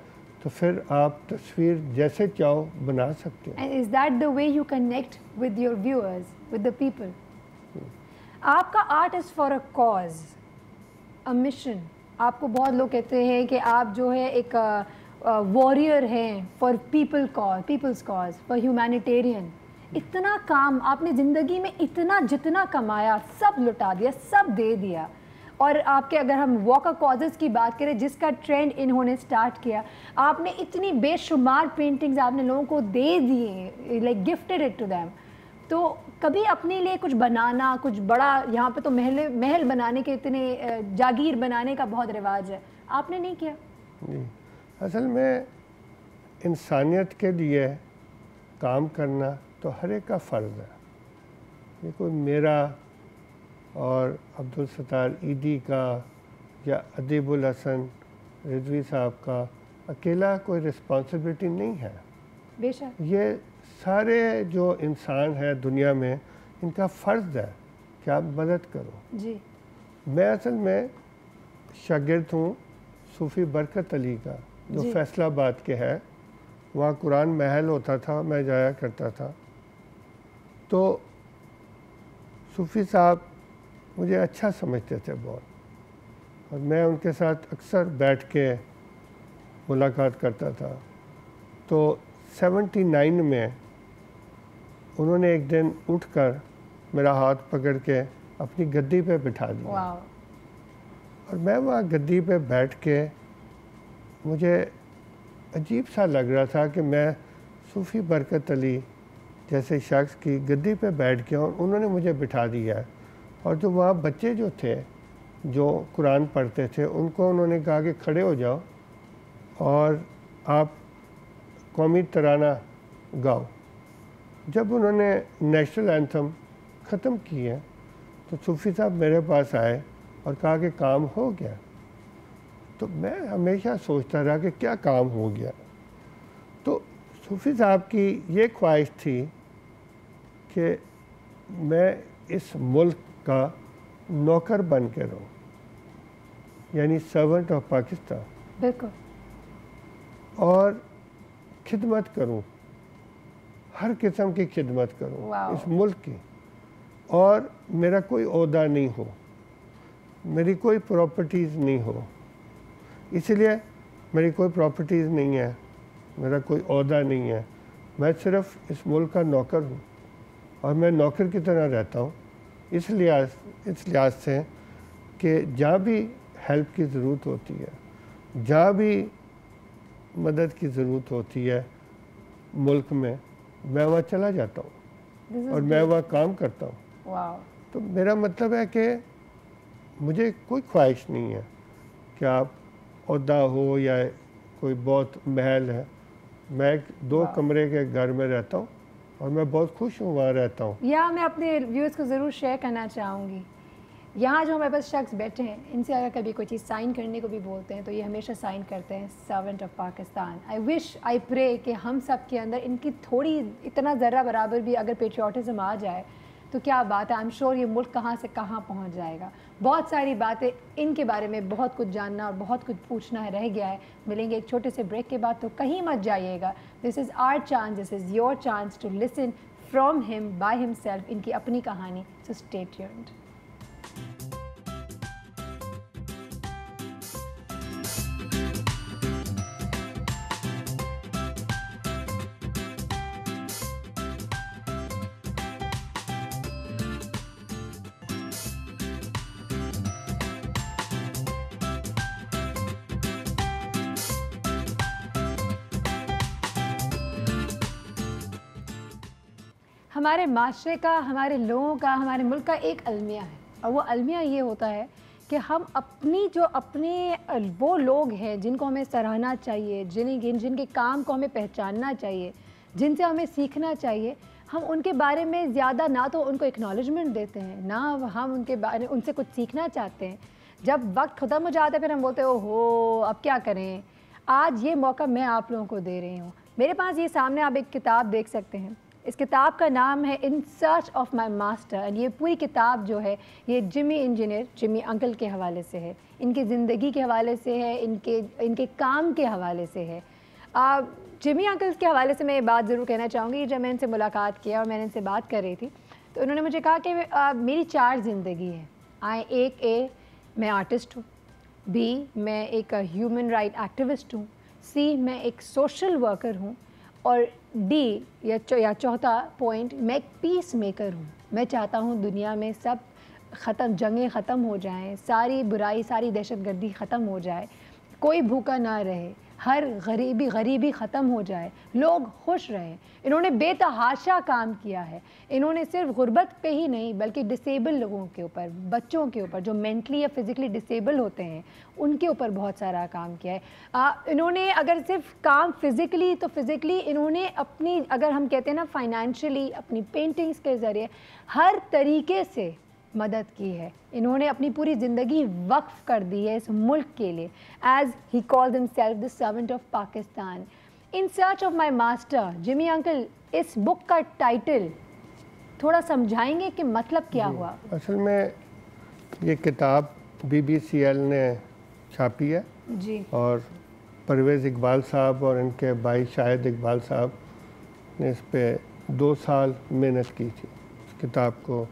تو پھر آپ تصویر جیسے چاہو بنا سکتے ہیں. And is that the way you connect with your viewers, with the people? آپ کا art is for a cause, a mission. آپ کو بہت لوگ کہتے ہیں کہ آپ جو ہے ایک وارئر ہیں for people cause, people's cause, for humanitarian. اتنا کام آپ نے زندگی میں اتنا جتنا کمایا سب لٹا دیا, سب دے دیا. اور آپ کے اگر ہم واک آف کازز کی بات کریں جس کا ٹرینڈ انہوں نے سٹارٹ کیا, آپ نے اتنی بے شمار پینٹنگز آپ نے لوگوں کو دے دیے, like gifted it to them. تو کبھی اپنے لیے کچھ بنانا, کچھ بڑا, یہاں پہ تو محل بنانے کے اتنے, جاگیر بنانے کا بہت رواج ہے, آپ نے نہیں کیا؟ جی, اصل میں انسانیت کے لیے کام کرنا تو ہر ایک کا فرض ہے. یہ کوئی میرا اور عبدالستار ایدی کا یا ادیب الحسن رضوی صاحب کا اکیلا کوئی رسپانسبلٹی نہیں ہے. بے شک یہ سارے جو انسان ہیں دنیا میں ان کا فرض ہے کہ آپ مدد کرو. جی, میں اصل میں شاگرد ہوں صوفی برکت علی کا جو فیصل آباد کے ہے. وہاں قرآن محل ہوتا تھا, میں جایا کرتا تھا. تو صوفی صاحب مجھے اچھا سمجھتے تھے بہت, اور میں ان کے ساتھ اکثر بیٹھ کے ملاقات کرتا تھا. تو 79 میں انہوں نے ایک دن اٹھ کر میرا ہاتھ پکڑ کے اپنی گدی پہ بٹھا دیا, اور میں وہاں گدی پہ بیٹھ کے مجھے عجیب سا لگ رہا تھا کہ میں صوفی برکت علی جیسے شخص کی گدی پہ بیٹھ کے, اور انہوں نے مجھے بٹھا دیا ہے. اور جو وہاں بچے جو تھے جو قرآن پڑھتے تھے ان کو انہوں نے کہا کہ کھڑے ہو جاؤ اور آپ قومی ترانہ گاؤ. جب انہوں نے نیشنل اینتھم ختم کیا تو صوفی صاحب میرے پاس آئے اور کہا کہ کام ہو گیا. تو میں ہمیشہ سوچتا رہا کہ کیا کام ہو گیا. تو صوفی صاحب کی یہ خواہش تھی کہ میں اس ملک کا نوکر بن کے رہوں, یعنی سرونٹ آف پاکستان. بالکل. اور خدمت کروں, ہر قسم کی خدمت کروں اس ملک کی. اور میرا کوئی عہدہ نہیں ہو, میری کوئی پراپرٹیز نہیں ہو. اسی لیے میری کوئی پراپرٹیز نہیں ہے, میرا کوئی عہدہ نہیں ہے. میں صرف اس ملک کا نوکر ہوں, اور میں نوکر کی طرح رہتا ہوں. اس لحاظ سے کہ جہاں بھی ہیلپ کی ضرورت ہوتی ہے, جہاں بھی مدد کی ضرورت ہوتی ہے ملک میں, میں وہاں چلا جاتا ہوں اور میں وہاں کام کرتا ہوں. تو میرا مطلب ہے کہ مجھے کوئی خواہش نہیں ہے کہ آپ عہدہ ہو یا کوئی بہت محل ہے. میں ایک 2 کمرے کے گھر میں رہتا ہوں اور میں بہت خوش ہوں وہاں رہتا ہوں. یہاں میں اپنے ویورز کو ضرور شیئر کرنا چاہوں گی, یہاں جو ہمارے پاس شخص بیٹھے ہیں ان سے اگر کبھی کوئی چیز سائن کرنے کو بھی بولتے ہیں تو یہ ہمیشہ سائن کرتے ہیں سرونٹ آف پاکستان. آئی وش, آئی پرے کہ ہم سب کے اندر ان کی تھوڑی اتنا ذرہ برابر بھی اگر پیٹریوٹزم آ جائے تو کیا بات ہے. آئی ایم شیور یہ ملک کہاں سے کہاں پہنچ جائے گا. بہت ساری باتیں ان کے بارے میں بہت کچھ جاننا اور بہت کچھ پوچھنا ہے رہ گیا ہے. ملیں گے ایک چھوٹے سے بریک کے بعد, تو کہیں مت جائیے گا. This is our chance, this is your chance to listen from him by himself, ان کی اپنی کہانی. So stay tuned. ہمارے معاشرے کا, ہمارے لوگوں کا, ہمارے ملک کا ایک المیہ ہے, اور وہ المیہ یہ ہوتا ہے کہ ہم اپنے وہ لوگ ہیں جن کو ہمیں سراہنا چاہیے, جن کے کام کو ہمیں پہچاننا چاہیے, جن سے ہمیں سیکھنا چاہیے, ہم ان کے بارے میں زیادہ نہ تو ان کو اکنالجمنٹ دیتے ہیں, نہ ہم ان سے کچھ سیکھنا چاہتے ہیں. جب وقت ختم ہو جاتا ہے پھر ہم بولتے ہیں او ہو اب کیا کریں. آج یہ موقع میں آپ لوگوں کو دے رہی ہوں. میرے پاس یہ سامنے آپ ایک کتاب دیکھ سکتے ہیں, اس کتاب کا نام ہے ان سرچ آف مائی ماسٹر. یہ پوری کتاب جو ہے یہ جمی انجینئر جمی انکل کے حوالے سے ہے, ان کی زندگی کے حوالے سے ہے, ان کے کام کے حوالے سے ہے. جمی انکلس کے حوالے سے میں یہ بات ضرور کہنا چاہوں گی. جب میں ان سے ملاقات کیا اور میں نے ان سے بات کر رہی تھی تو انہوں نے مجھے کہا کہ میری 4 زندگی ہیں. ایک میں آرٹسٹ ہوں, بی میں ایک ہیومن رائٹ ایکٹیوسٹ ہوں, سی میں ایک سوشل ورکر ہوں, اور ڈی یا چوتھا پوائنٹ میں ایک پیس میکر ہوں. میں چاہتا ہوں دنیا میں سب جنگیں ختم ہو جائیں, ساری برائی ساری دہشت گردی ختم ہو جائے, کوئی بھوکا نہ رہے, ہر غریبی ختم ہو جائے, لوگ خوش رہیں. انہوں نے بے تحاشا کام کیا ہے. انہوں نے صرف غربت پہ ہی نہیں بلکہ ڈسیبل لوگوں کے اوپر, بچوں کے اوپر جو مینٹلی یا فزیکلی ڈسیبل ہوتے ہیں ان کے اوپر بہت سارا کام کیا ہے. انہوں نے اگر صرف کام فزیکلی تو فزیکلی انہوں نے اپنی, اگر ہم کہتے ہیں نا فائنینشلی, اپنی پینٹنگز کے ذریعے ہر طریقے سے مدد کی ہے. انہوں نے اپنی پوری زندگی وقف کر دی ہے اس ملک کے لیے. As he called himself the servant of Pakistan. In search of my master. Jimmy uncle, اس بک کا ٹائٹل تھوڑا سمجھائیں گے کہ مطلب کیا ہوا؟ اصل میں یہ کتاب BBC نے چھاپی ہے جی, اور پرویز اقبال صاحب اور ان کے بھائی شاہد اقبال صاحب نے اس پہ 2 سال محنت کی تھی اس کتاب کو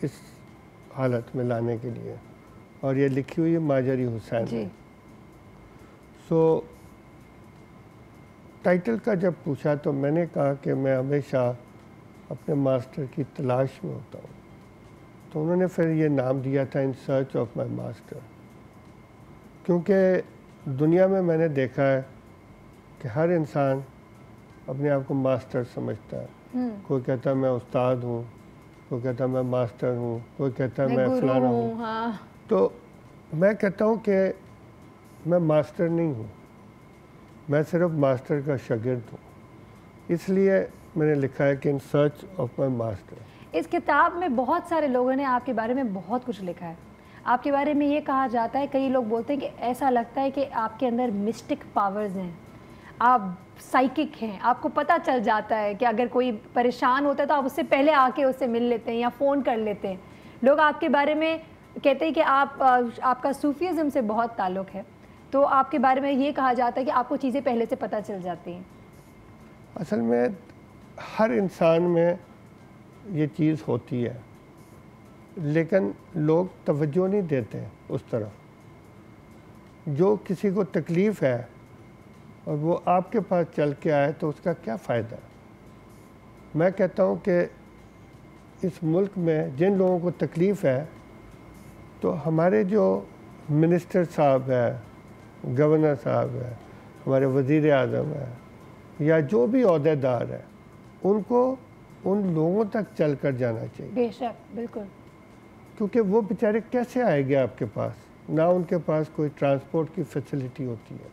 اس حالت میں لانے کے لیے, اور یہ لکھی ہوئی ہے ماجری حسین. جی, سو ٹائٹل کا جب پوچھا تو میں نے کہا کہ میں ہمیشہ اپنے ماسٹر کی تلاش میں ہوتا ہوں, تو انہوں نے پھر یہ نام دیا تھا ان سرچ آف مائی ماسٹر. کیونکہ دنیا میں نے دیکھا ہے کہ ہر انسان اپنے آپ کو ماسٹر سمجھتا ہے. کوئی کہتا ہے میں استاد ہوں, کوئی کہتا ہے میں ماسٹر ہوں, کوئی کہتا ہے میں فلانا ہوں. تو میں کہتا ہوں کہ میں ماسٹر نہیں ہوں, میں صرف ماسٹر کا شاگرد ہوں. اس لیے میں نے لکھا ہے کہ in search of my master. اس کتاب میں بہت سارے لوگوں نے آپ کے بارے میں بہت کچھ لکھا ہے. آپ کے بارے میں یہ کہا جاتا ہے, کئی لوگ بولتے ہیں کہ ایسا لگتا ہے کہ آپ کے اندر مسٹک پاورز ہیں, آپ سائیکک ہیں, آپ کو پتہ چل جاتا ہے کہ اگر کوئی پریشان ہوتا ہے تو آپ اس سے پہلے آ کے اس سے مل لیتے ہیں یا فون کر لیتے ہیں. لوگ آپ کے بارے میں کہتے ہیں کہ آپ کا صوفیزم سے بہت تعلق ہے, تو آپ کے بارے میں یہ کہا جاتا ہے کہ آپ کو چیزیں پہلے سے پتہ چل جاتی ہیں. اصل میں ہر انسان میں یہ چیز ہوتی ہے, لیکن لوگ توجہ نہیں دیتے اس طرف. جو کسی کو تکلیف ہے اور وہ آپ کے پاس چل کے آئے تو اس کا کیا فائدہ ہے؟ میں کہتا ہوں کہ اس ملک میں جن لوگوں کو تکلیف ہے تو ہمارے جو منسٹر صاحب ہے, گورنر صاحب ہے, ہمارے وزیر اعظم ہے, یا جو بھی عہدے دار ہے, ان کو ان لوگوں تک چل کر جانا چاہیے. بے شک, بالکل. کیونکہ وہ بیچارے کیسے آئے گے آپ کے پاس؟ نہ ان کے پاس کوئی ٹرانسپورٹ کی فیسلٹی ہوتی ہے,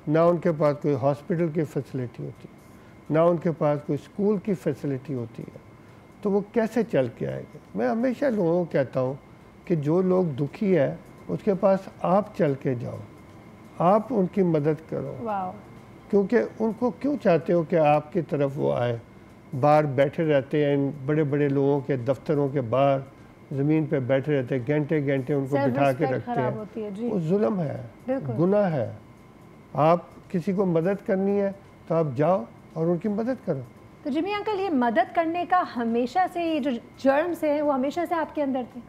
نہ ان کے پاس کوئی ہاسپٹل کی فیسلٹی ہوتی ہے, نہ ان کے پاس کوئی اسکول کی فیسلٹی ہوتی ہے, تو وہ کیسے چل کے آئے گے؟ میں ہمیشہ لوگوں کو کہتا ہوں کہ جو لوگ دکھی ہے اس کے پاس آپ چل کے جاؤ, آپ ان کی مدد کرو. کیونکہ ان کو کیوں چاہتے ہو کہ آپ کی طرف وہ آئے؟ باہر بیٹھے رہتے ہیں ان بڑے بڑے لوگوں کے دفتروں کے باہر, زمین پہ بیٹھے رہتے ہیں, گھنٹے گھنٹے ان کو بٹھا کے رکھتے ہیں. وہ ظلم ہے, گناہ ہے. آپ کسی کو مدد کرنی ہے تو آپ جاؤ اور ان کی مدد کرو. تو جمی انکل, یہ مدد کرنے کا ہمیشہ سے یہ جو جرمز ہیں وہ ہمیشہ سے آپ کے اندر تھے؟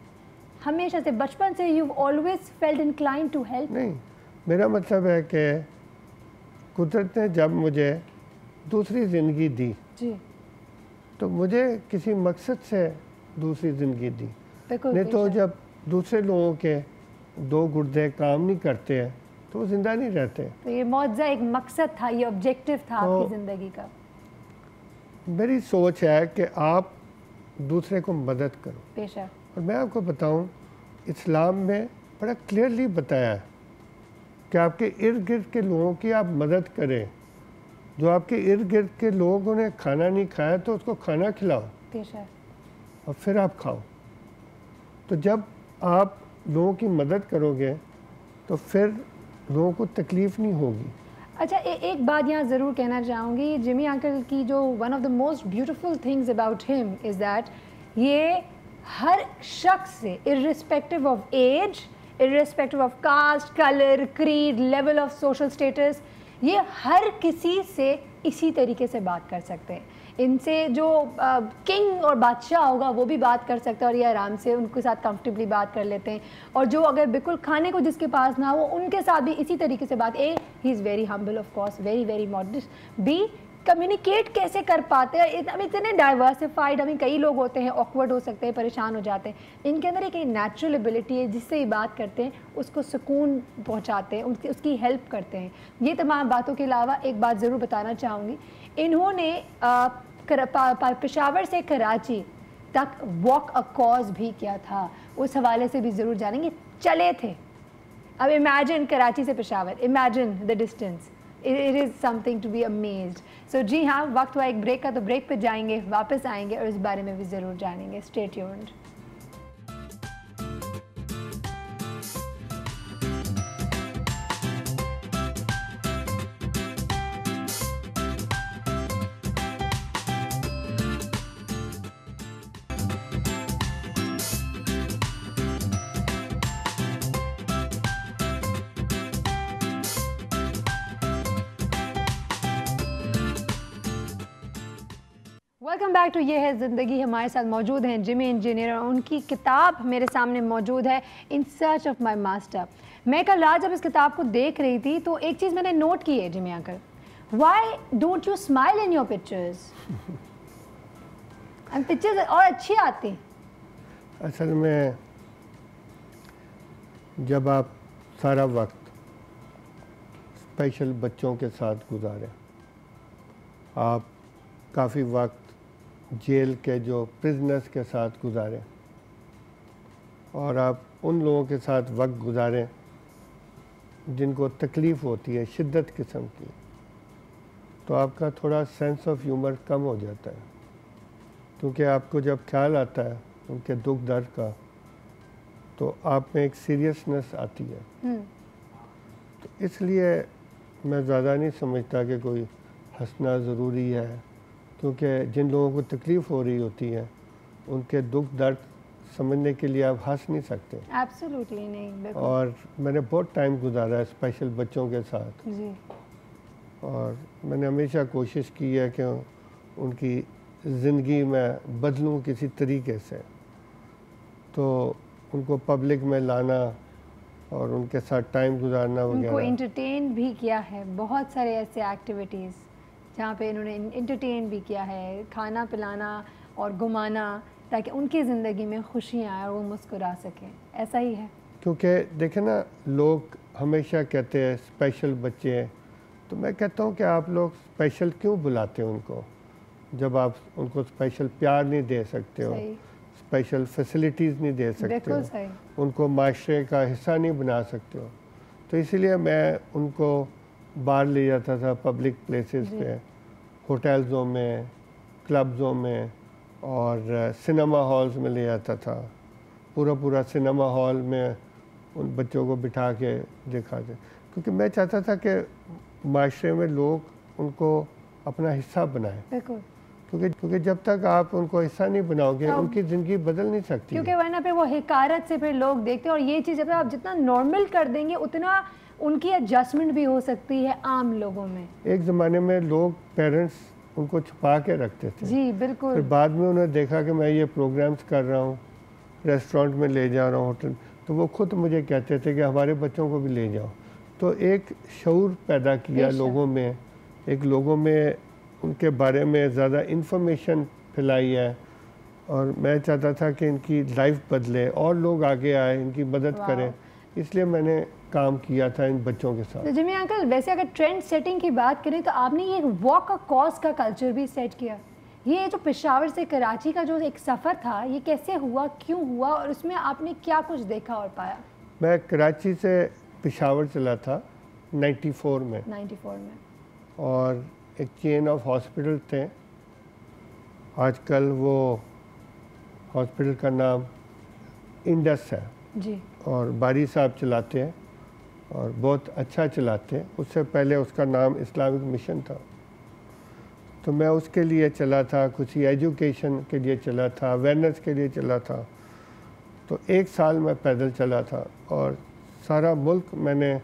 ہمیشہ سے, بچپن سے you always felt inclined to help? نہیں, میرا مطلب ہے کہ قدرت نے جب مجھے دوسری زندگی دی جی, تو مجھے کسی مقصد سے دوسری زندگی دی. نہیں تو جب دوسرے لوگوں کے 2 گردے کام نہیں کرتے ہیں تو وہ زندہ نہیں رہتے. تو یہ معجزہ ایک مقصد تھا, یہ آبجیکٹو تھا آپ کی زندگی کا. میری سوچ ہے کہ آپ دوسرے کو مدد کرو. بے شک. اور میں آپ کو بتاؤں, اسلام میں بڑا کلیئرلی بتایا ہے کہ آپ کے ارد گرد کے لوگوں کی آپ مدد کریں. جو آپ کے ارد گرد کے لوگوں نے کھانا نہیں کھایا تو اس کو کھانا کھلاؤ, اور پھر آپ کھاؤ. تو جب آپ لوگوں کی مدد کرو گے تو پھر لوگوں کو تکلیف نہیں ہوگی. اچھا ایک بات یہاں ضرور کہنا چاہوں گی, جمی انکل کی جو one of the most beautiful things about ہم از دیٹ یہ ہر شخص سے irrespective of age, irrespective of caste, colour, creed, level of social status, یہ ہر کسی سے اسی طریقے سے بات کر سکتے ہیں. ان سے جو کنگ اور بادشاہ ہوگا وہ بھی بات کر سکتا ہے اور یہ آرام سے ان کے ساتھ کمفرٹیبلی بات کر لیتے ہیں, اور جو اگر بالکل کھانے کو جس کے پاس نہ ہو ان کے ساتھ بھی اسی طریقے سے بات. Uh he is very humble of course, very very modest. بی کمیونیکیٹ کیسے کر پاتے ہیں, اتنے ڈائیورسفائڈ, ہمیں کئی لوگ ہوتے ہیں آکورڈ ہو سکتے ہیں, پریشان ہو جاتے ہیں, ان کے اندر ایک نیچرل ایبلٹی ہے جس سے یہ بات کرتے ہیں اس کو سکون پہنچاتے ہیں, اس کی ہیلپ کرتے ہیں. یہ تمام باتوں کے علاوہ ایک بات ضرور بتانا چاہوں گی, انہوں نے پشاور سے کراچی تک واک اکراس بھی کیا تھا, اس حوالے سے بھی ضرور جانیں گے. چلے تھے, اب امیجن کراچی سے Peshawar, imagine the distance, it is something to be amazed. So جی ہاں, وقت ہوا ایک بریک کا, تو بریک پہ جائیں گے, واپس آئیں گے اور اس بارے میں بھی ضرور جانیں گے. Stay tuned. Welcome back to یہ ہے زندگی. ہمارے ساتھ موجود ہیں جمی انجینئر, اور ان کی کتاب میرے سامنے موجود ہے, ان سرچ آف مائی ماسٹر. میں کل رات جب اس کتاب کو دیکھ رہی تھی تو ایک چیز میں نے نوٹ کی ہے Jimmy uncle, why don't you smile in your pictures? Pictures اور اچھی آتی. اصل میں جب آپ سارا وقت اسپیشل بچوں کے ساتھ گزاریں, آپ کافی وقت جیل کے جو پرزنرز کے ساتھ گزاریں, اور آپ ان لوگوں کے ساتھ وقت گزاریں جن کو تکلیف ہوتی ہے شدت قسم کی, تو آپ کا تھوڑا سینس آف ہیومر کم ہو جاتا ہے, کیونکہ آپ کو جب خیال آتا ہے ان کے دکھ درد کا تو آپ میں ایک سیریسنس آتی ہے. تو اس لیے میں زیادہ نہیں سمجھتا کہ کوئی ہنسنا ضروری ہے, کیونکہ جن لوگوں کو تکلیف ہو رہی ہوتی ہے ان کے دکھ درد سمجھنے کے لیے آپ ہنس نہیں سکتے. ایبسولوٹلی نہیں. اور میں نے بہت ٹائم گزارا ہے اسپیشل بچوں کے ساتھ, جی, اور میں نے ہمیشہ کوشش کی ہے کہ ان کی زندگی میں بدلوں کسی طریقے سے. تو ان کو پبلک میں لانا اور ان کے ساتھ ٹائم گزارنا وغیرہ. ان کو انٹرٹین بھی کیا ہے, بہت سارے ایسے ایکٹیویٹیز جہاں پہ انہوں نے انٹرٹین بھی کیا ہے, کھانا پلانا اور گھمانا, تاکہ ان کی زندگی میں خوشیاں آئیں اور وہ مسکرا سکیں. ایسا ہی ہے. کیونکہ دیکھیں نا, لوگ ہمیشہ کہتے ہیں اسپیشل بچے ہیں, تو میں کہتا ہوں کہ آپ لوگ اسپیشل کیوں بلاتے ہیں ان کو, جب آپ ان کو اسپیشل پیار نہیں دے سکتے ہو, اسپیشل فیسلٹیز نہیں دے سکتے ہو, ان کو معاشرے کا حصہ نہیں بنا سکتے ہو. تو اسی لیے میں ان کو باہر لے جاتا تھا, پبلک پلیسز پہ, ہوٹلزوں میں, کلبزوں میں, اور سنیما ہالز میں لے جاتا تھا. پورا سنیما ہال میں ان بچوں کو بٹھا کے دکھاتے, کیونکہ میں چاہتا تھا کہ معاشرے میں لوگ ان کو اپنا حصہ بنائیں. کیونکہ جب تک آپ ان کو حصہ نہیں بناؤ گے ان کی زندگی بدل نہیں سکتی, کیونکہ ورنہ پھر وہ حقارت سے پھر لوگ دیکھتے ہیں. اور یہ چیز جب آپ جتنا نارمل کر دیں گے اتنا ان کی ایڈجسٹمنٹ بھی ہو سکتی ہے عام لوگوں میں. ایک زمانے میں لوگ پیرنٹس ان کو چھپا کے رکھتے تھے. جی بالکل. پھر بعد میں انہوں نے دیکھا کہ میں یہ پروگرامز کر رہا ہوں, ریسٹورنٹ میں لے جا رہا ہوں, ہوٹل, تو وہ خود مجھے کہتے تھے کہ ہمارے بچوں کو بھی لے جاؤ. تو ایک شعور پیدا کیا لوگوں میں, ایک لوگوں میں ان کے بارے میں زیادہ انفارمیشن پھیلائی ہے, اور میں چاہتا تھا کہ ان کی لائف بدلے اور لوگ آگے آئے, ان کی مدد کریں. اس لیے میں نے کام کیا تھا ان بچوں کے ساتھ. جمی انکل, ویسے اگر ٹرینڈ سیٹنگ کی بات کریں تو آپ نے یہ واک اکراس کا کلچر بھی سیٹ کیا. یہ جو پشاور سے کراچی کا جو ایک سفر تھا, یہ کیسے ہوا, کیوں ہوا, اور اس میں آپ نے کیا کچھ دیکھا اور پایا؟ میں کراچی سے پشاور چلا تھا 94 میں, اور ایک چین آف ہاسپٹل تھے. آج کل وہ ہاسپٹل کا نام انڈس ہے, جی, اور باری صاحب چلاتے ہیں. اور بہت اچھا چلاتے ہیں. اس سے پہلے اس کا نام اسلامک مشن تھا. تو میں اس کے لیے چلا تھا, کچھ ایجوکیشن کے لیے چلا تھا, اویئرنیس کے لیے چلا تھا. تو 1 سال میں پیدل چلا تھا اور سارا ملک میں نے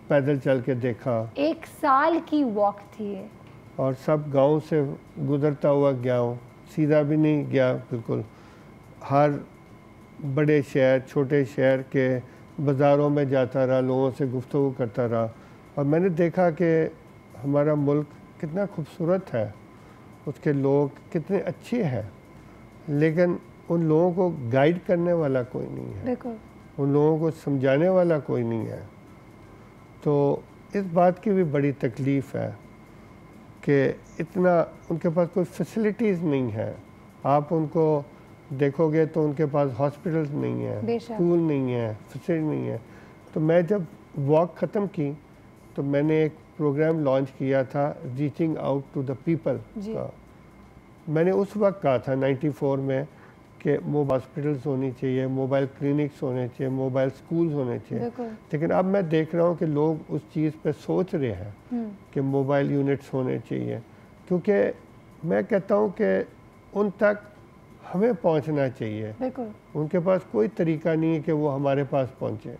پیدل چل کے دیکھا. 1 سال کی واک تھی اور سب گاؤں سے گزرتا ہوا گیا ہوں, سیدھا بھی نہیں گیا بالکل. ہر بڑے شہر, چھوٹے شہر کے بازاروں میں جاتا رہا, لوگوں سے گفتگو کرتا رہا. اور میں نے دیکھا کہ ہمارا ملک کتنا خوبصورت ہے, اس کے لوگ کتنے اچھے ہیں, لیکن ان لوگوں کو گائیڈ کرنے والا کوئی نہیں ہے, ان لوگوں کو سمجھانے والا کوئی نہیں ہے. تو اس بات کی بھی بڑی تکلیف ہے کہ اتنا ان کے پاس کوئی فیسلٹیز نہیں ہے. آپ ان کو دیکھو گے تو ان کے پاس ہاسپٹلز نہیں ہیں, اسکول نہیں ہے, فیسلٹی نہیں ہے. تو میں جب واک ختم کی تو میں نے ایک پروگرام لانچ کیا تھا reaching out to the people کا. میں نے اس وقت کہا تھا 94 میں کہ موبائل ہاسپٹلز ہونی چاہیے, موبائل کلینکس ہونے چاہیے, موبائل سکولز ہونے چاہیے. لیکن اب میں دیکھ رہا ہوں کہ لوگ اس چیز پہ سوچ رہے ہیں کہ موبائل یونٹس ہونے چاہیے, کیونکہ میں کہتا ہوں کہ ان تک ہمیں پہنچنا چاہیے. ان کے پاس کوئی طریقہ نہیں ہے کہ وہ ہمارے پاس پہنچے.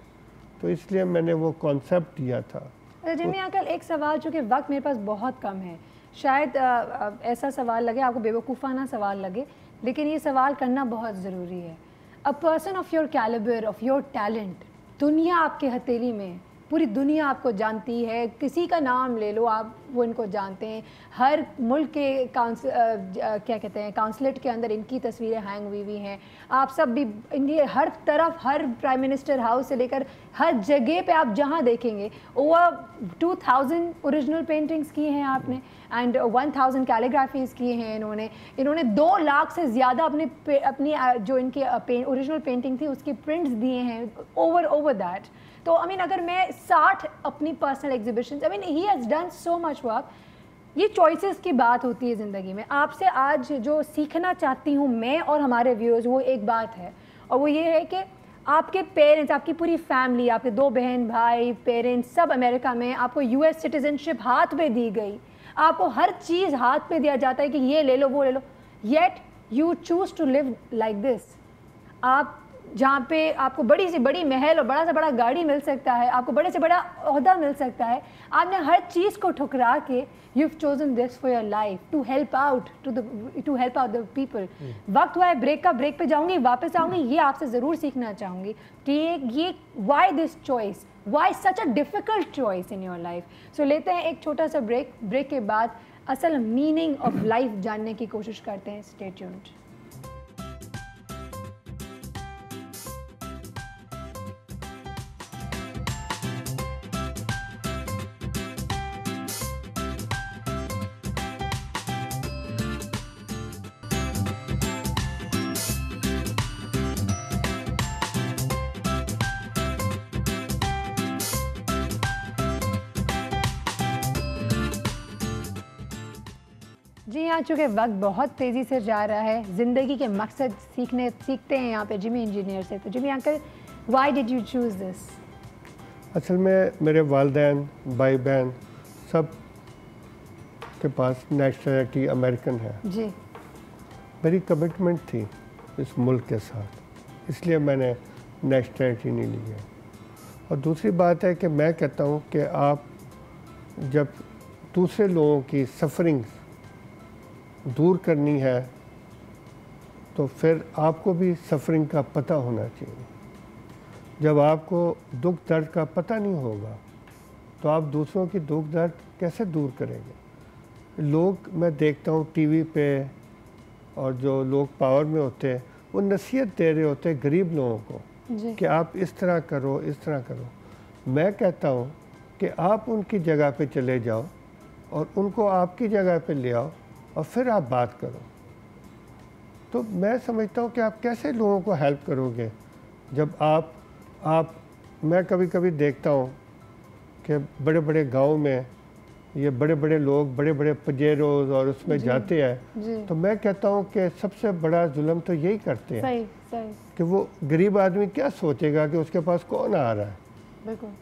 تو اس لیے میں نے وہ کانسیپٹ دیا تھا. جمی انکل, ایک سوال, چونکہ وقت میرے پاس بہت کم ہے, شاید ایسا سوال لگے آپ کو بیوقوفانہ سوال لگے, لیکن یہ سوال کرنا بہت ضروری ہے. A person of your calibre, of your talent, دنیا آپ کے ہتھیلی میں, پوری دنیا آپ کو جانتی ہے, کسی کا نام لے لو آپ, وہ ان کو جانتے ہیں. ہر ملک کے کیا کہتے ہیں کانسلیٹ کے اندر ان کی تصویریں ہینگ ہوئی ہیں. آپ سب بھی انڈیا ہر طرف, ہر پرائم منسٹر ہاؤس سے لے کر ہر جگہ پہ آپ جہاں دیکھیں گے اوور 2000 اوریجنل پینٹنگز کی ہیں آپ نے, اینڈ 1000 کیلیگرافیز کی ہیں انہوں نے 2 لاکھ سے زیادہ اپنی جو ان کی اوریجنل پینٹنگ تھی اس کی پرنٹس دیے ہیں اوور دیٹ. تو اگر میں 60 اپنی personal exhibitions, he has done so much work. یہ چوائسیز کی بات ہوتی ہے زندگی میں. آپ سے آج جو سیکھنا چاہتی ہوں میں اور ہمارے ویورز, وہ ایک بات ہے, اور وہ یہ ہے کہ آپ کے پیرنٹس, آپ کی پوری فیملی, آپ کے 2 بہن بھائی, پیرنٹس سب امریکہ میں, آپ کو US سٹیزنشپ ہاتھ پہ دی گئی, آپ کو ہر چیز ہاتھ پہ دیا جاتا ہے کہ یہ لے لو وہ لے لو, yet you choose to live like this. آپ جہاں پہ آپ کو بڑی سے بڑی محل اور بڑا سے بڑا گاڑی مل سکتا ہے, آپ کو بڑے سے بڑا عہدہ مل سکتا ہے, آپ نے ہر چیز کو ٹھکرا کے you have chosen this for your life to help out the people. وقت ہوا ہے بریک کا, بریک پہ جاؤں گی, واپس آؤں گی, یہ آپ سے ضرور سیکھنا چاہوں گی کہ یہ why this choice, why such a difficult choice in your life. So لیتے ہیں ایک چھوٹا سا بریک, بریک کے بعد اصل میننگ آف لائف جاننے کی کوشش کرتے ہیں. Stay tuned. جی ہاں, چونکہ وقت بہت تیزی سے جا رہا ہے, زندگی کے مقصد سیکھتے ہیں یہاں پہ جمی انجینئر سے. تو Jimmy uncle, why did you choose this? اصل میں میرے والدین, بھائی بہن سب کے پاس نیشنلٹی امریکن ہے. جی. میری کمٹمنٹ تھی اس ملک کے ساتھ, اس لیے میں نے نیشنلٹی نہیں لی ہے. اور دوسری بات ہے کہ میں کہتا ہوں کہ آپ جب دوسرے لوگوں کی سفرنگ دور کرنی ہے تو پھر آپ کو بھی سفرنگ کا پتہ ہونا چاہیے. جب آپ کو دکھ درد کا پتہ نہیں ہوگا تو آپ دوسروں کی دکھ درد کیسے دور کریں گے؟ لوگ میں دیکھتا ہوں ٹی وی پہ, اور جو لوگ پاور میں ہوتے ہیں وہ نصیحت دے رہے ہوتے ہیں غریب لوگوں کو کہ آپ اس طرح کرو, اس طرح کرو. میں کہتا ہوں کہ آپ ان کی جگہ پہ چلے جاؤ اور ان کو آپ کی جگہ پہ لے آؤ اور پھر آپ بات کرو. تو میں سمجھتا ہوں کہ آپ کیسے لوگوں کو ہیلپ کرو گے جب میں کبھی کبھی دیکھتا ہوں کہ بڑے بڑے گاؤں میں یہ بڑے بڑے لوگ بڑے بڑے پجیروز اور اس میں جاتے ہیں, تو میں کہتا ہوں کہ سب سے بڑا ظلم تو یہی کرتے ہیں کہ وہ غریب آدمی کیا سوچے گا کہ اس کے پاس کون آ رہا ہے,